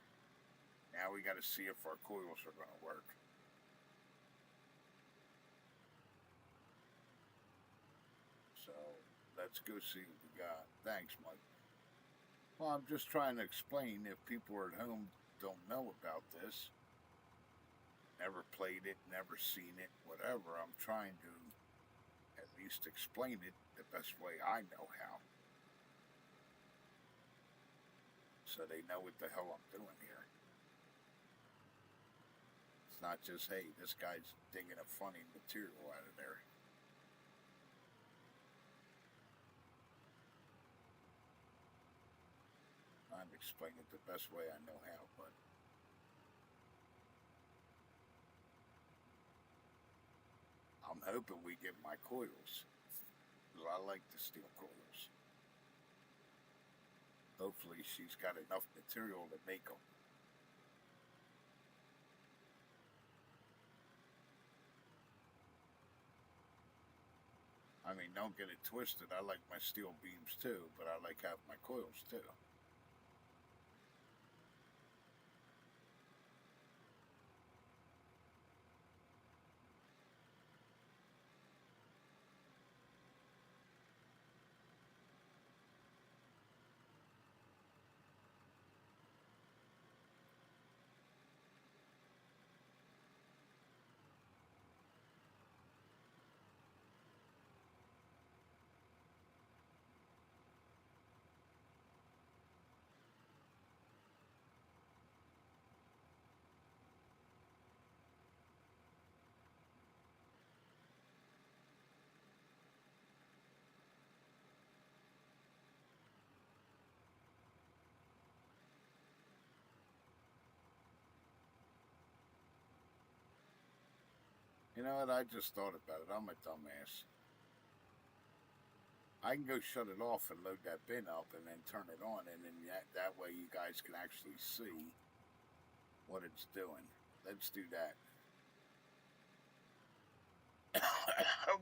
Now we got to see if our coils are going to work. So let's go see what we got. Thanks, Mike. Well, I'm just trying to explain if people at home don't know about this. Never played it, never seen it, whatever. I'm trying to at least explain it the best way I know how. so they know what the hell I'm doing here. It's not just, hey, this guy's digging a funny material out of there. I'm explaining it the best way I know how, but I'm hoping we get my coils, because I like the steel coils. Hopefully she's got enough material to make them. I mean, don't get it twisted. I like my steel beams too, but I like having my coils too. You know what? I just thought about it. I'm a dumbass. I can go shut it off and load that bin up and then turn it on, and then that way you guys can actually see what it's doing. Let's do that.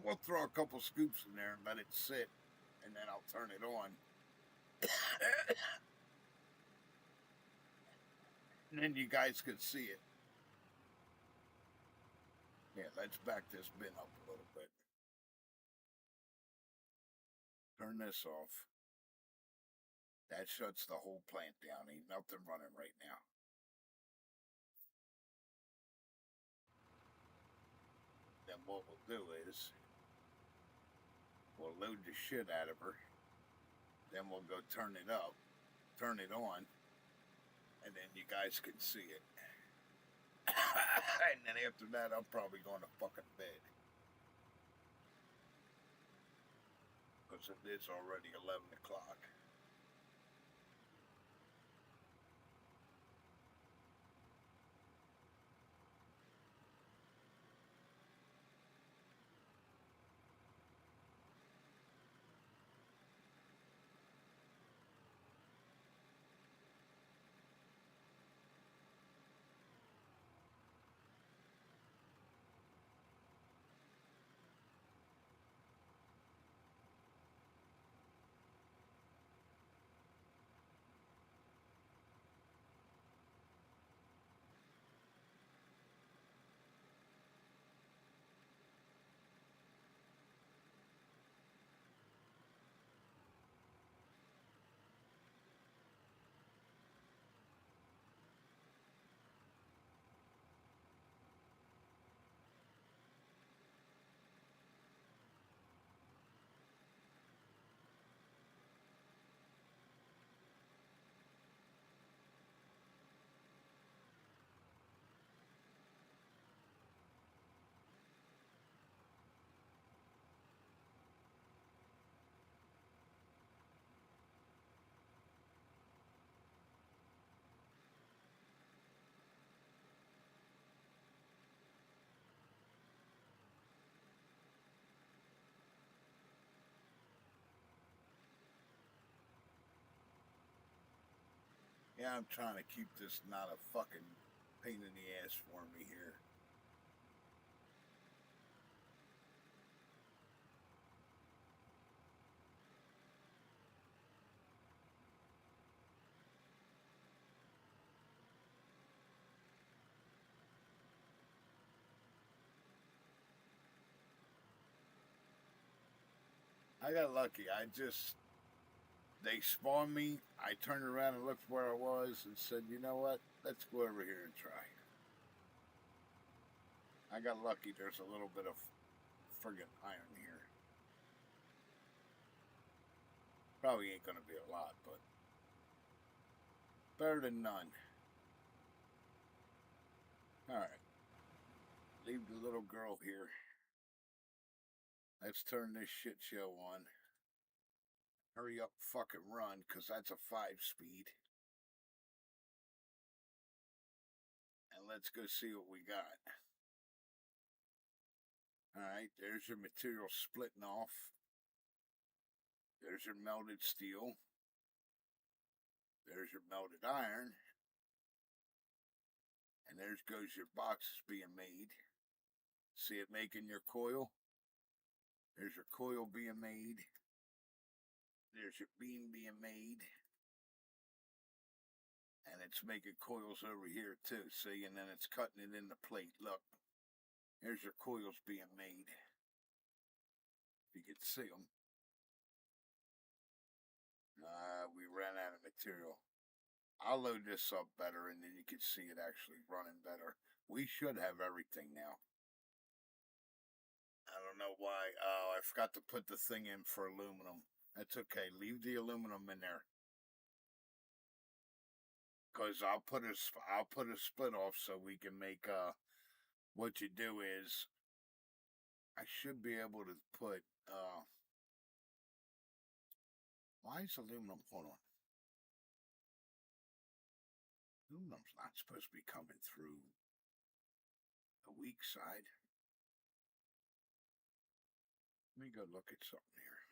We'll throw a couple scoops in there and let it sit, and then I'll turn it on. And then you guys could see it. Yeah, let's back this bin up a little bit. Turn this off. That shuts the whole plant down. Ain't nothing running right now. Then what we'll do is we'll load the shit out of her. Then we'll go turn it up, turn it on, and then you guys can see it. And then after that, I'm probably going to fucking bed. Because it is already 11 o'clock. Yeah, I'm trying to keep this not a fucking pain in the ass for me here. I got lucky. They spawned me. I turned around and looked where I was and said, you know what? Let's go over here and try. I got lucky. There's a little bit of friggin' iron here. Probably ain't gonna be a lot, but Better than none. Alright. Leave the little girl here. Let's turn this shit show on. Hurry up, fucking run, because that's a 5-speed. And let's go see what we got. Alright, there's your material splitting off. There's your melted steel. There's your melted iron. And there goes your boxes being made. See it making your coil? There's your coil being made. There's your beam being made. And it's making coils over here too, see? And then it's cutting it in the plate. Look. There's your coils being made. If you can see them. We ran out of material. I'll load this up better and then you can see it actually running better. We should have everything now. I don't know why. Oh, I forgot to put the thing in for aluminum. That's okay. Leave the aluminum in there. Because I'll put a split off so we can make what you do is I should be able to put why is aluminum, hold on. Aluminum's not supposed to be coming through the weak side. Let me go look at something here.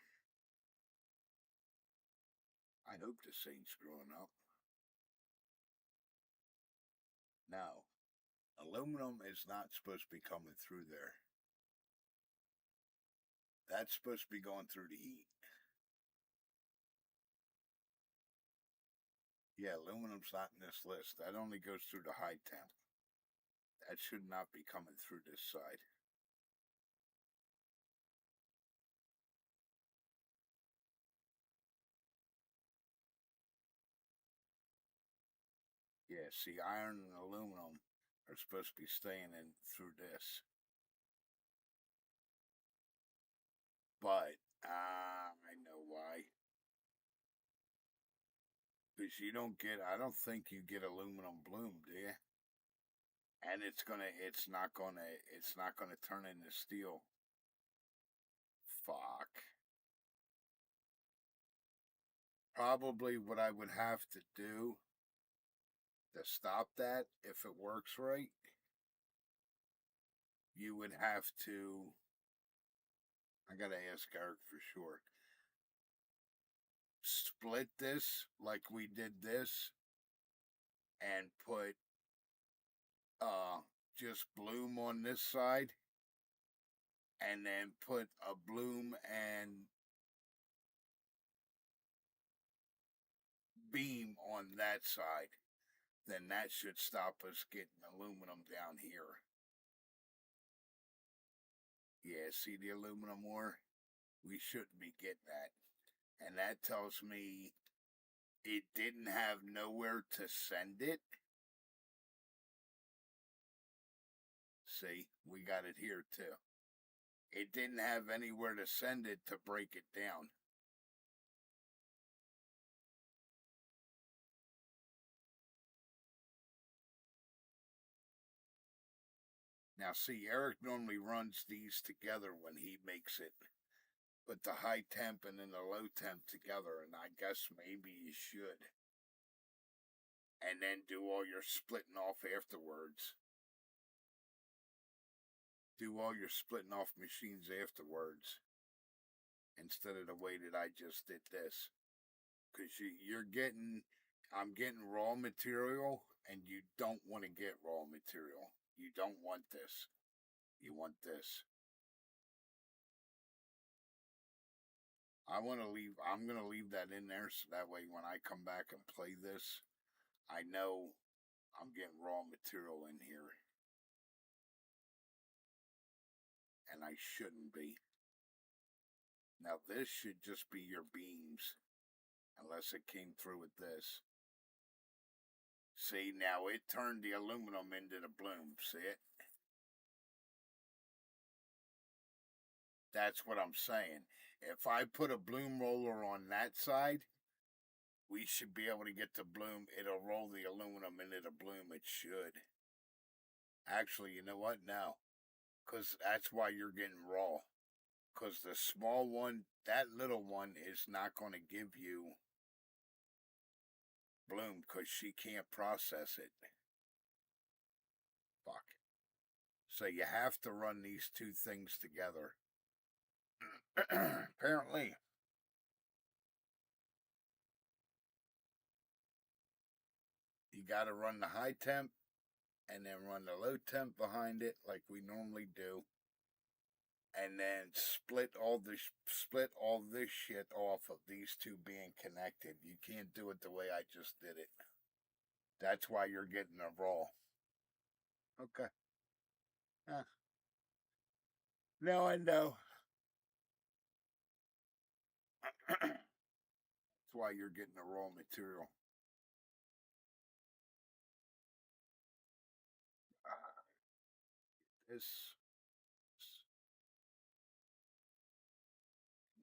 I hope this ain't screwing up. No. Aluminum is not supposed to be coming through there. That's supposed to be going through the heat. Yeah, aluminum's not in this list. That only goes through the high temp. That should not be coming through this side. Yeah, see, iron and aluminum are supposed to be staying in through this. But, I know why. Because you don't get, I don't think you get aluminum bloom, do you? And it's not gonna turn into steel. Fuck. Probably what I would have to do to stop that, if it works right, you would have to, I gotta ask Eric for sure, split this like we did this and put just bloom on this side and then put a bloom and beam on that side, then that should stop us getting aluminum down here. Yeah, see the aluminum ore? We shouldn't be getting that. And that tells me it didn't have nowhere to send it. See, we got it here too. It didn't have anywhere to send it to break it down. Now see, Eric normally runs these together when he makes it. Put the high temp and then the low temp together, and I guess maybe you should. And then do all your splitting off afterwards. Do all your splitting off machines afterwards. Instead of the way that I just did this. Because I'm getting raw material, and you don't want to get raw material. You don't want this. You want this. I'm going to leave that in there so that way when I come back and play this, I know I'm getting raw material in here. And I shouldn't be. Now this should just be your beams. Unless it came through with this. See, now it turned the aluminum into the bloom. See it? That's what I'm saying. If I put a bloom roller on that side, we should be able to get the bloom. It'll roll the aluminum into the bloom. It should. Actually, you know what? No. Because that's why you're getting raw. Because the small one, that little one is not going to give you bloom because she can't process it. Fuck. So you have to run these two things together. Apparently. You got to run the high temp and then run the low temp behind it like we normally do. And then split all this shit off of these two being connected. You can't do it the way I just did it. That's why you're getting a raw. Okay. Now I know. That's why you're getting a raw material. This.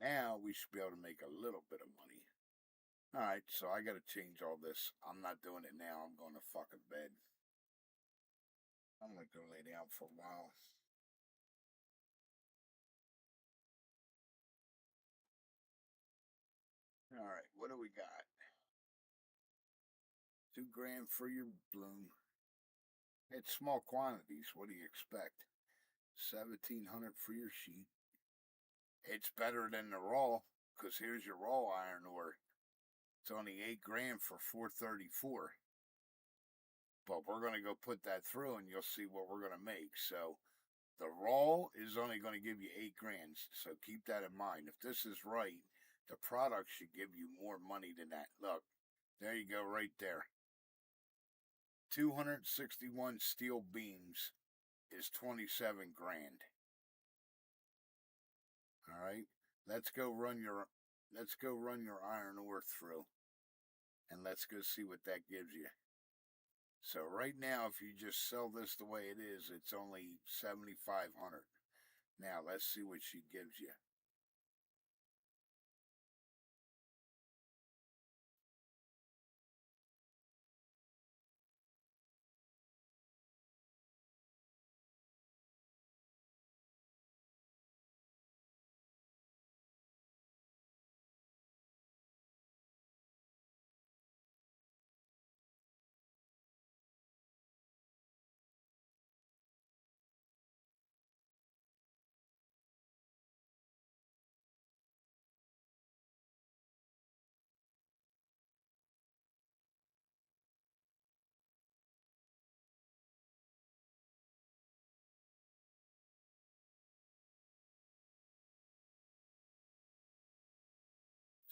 Now we should be able to make a little bit of money. Alright, so I gotta change all this. I'm not doing it now. I'm going to fucking bed. I'm gonna go lay down for a while. Alright, what do we got? $2 grand for your bloom. It's small quantities. What do you expect? 1,700 for your sheet. It's better than the raw, because here's your raw iron ore. It's only $8 grand for 434. But we're going to go put that through and you'll see what we're going to make. So the raw is only going to give you $8 grand. So keep that in mind. If this is right, the product should give you more money than that. Look, there you go right there. 261 steel beams is 27 grand. All right, let's go run your iron ore through, and let's go see what that gives you. So right now, if you just sell this the way it is, it's only 7,500. Now let's see what she gives you.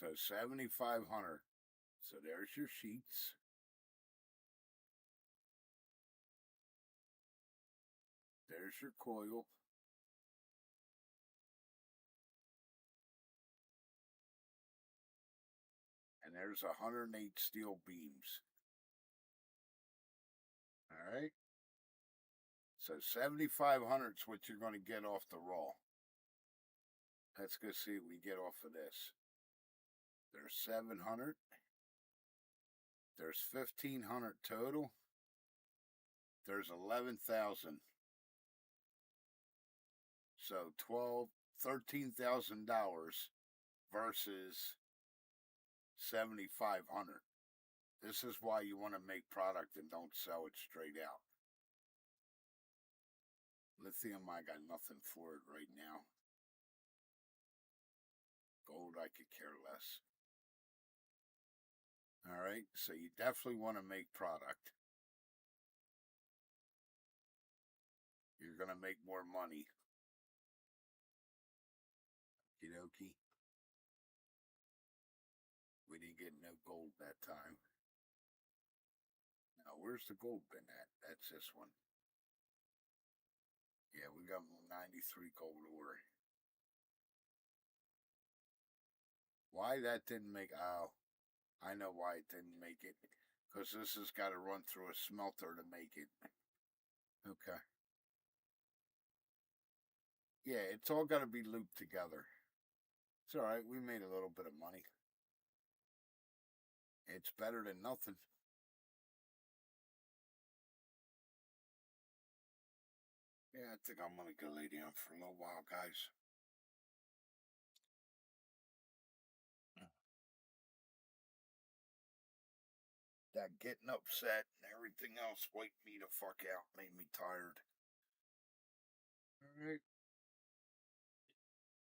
So 7,500. So there's your sheets. There's your coil. And there's 108 steel beams. All right. So 7,500 is what you're going to get off the raw. Let's go see what we get off of this. There's 700. There's 1,500 total. There's 11,000. So $13,000 versus 7,500. This is why you want to make product and don't sell it straight out. Lithium, I got nothing for it right now. Gold, I could care less. All right, so you definitely want to make product. You're going to make more money. Okie dokie. We didn't get no gold that time. Now, where's the gold bin at? That's this one. Yeah, we got 93 gold ore. Why that didn't make... Oh, I know why it didn't make it. Because this has got to run through a smelter to make it. Okay. Yeah, it's all got to be looped together. It's alright, we made a little bit of money. It's better than nothing. Yeah, I think I'm gonna go lay down for a little while, guys. That getting upset and everything else wiped me the fuck out, made me tired. Alright.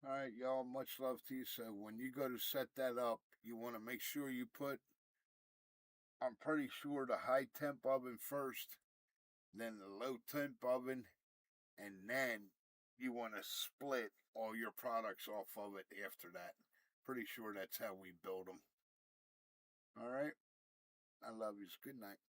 Alright, y'all, much love to you. So when you go to set that up, you want to make sure you put, I'm pretty sure, the high temp oven first, then the low temp oven, and then you want to split all your products off of it after that. Pretty sure that's how we build them. Alright? I love you. Good night.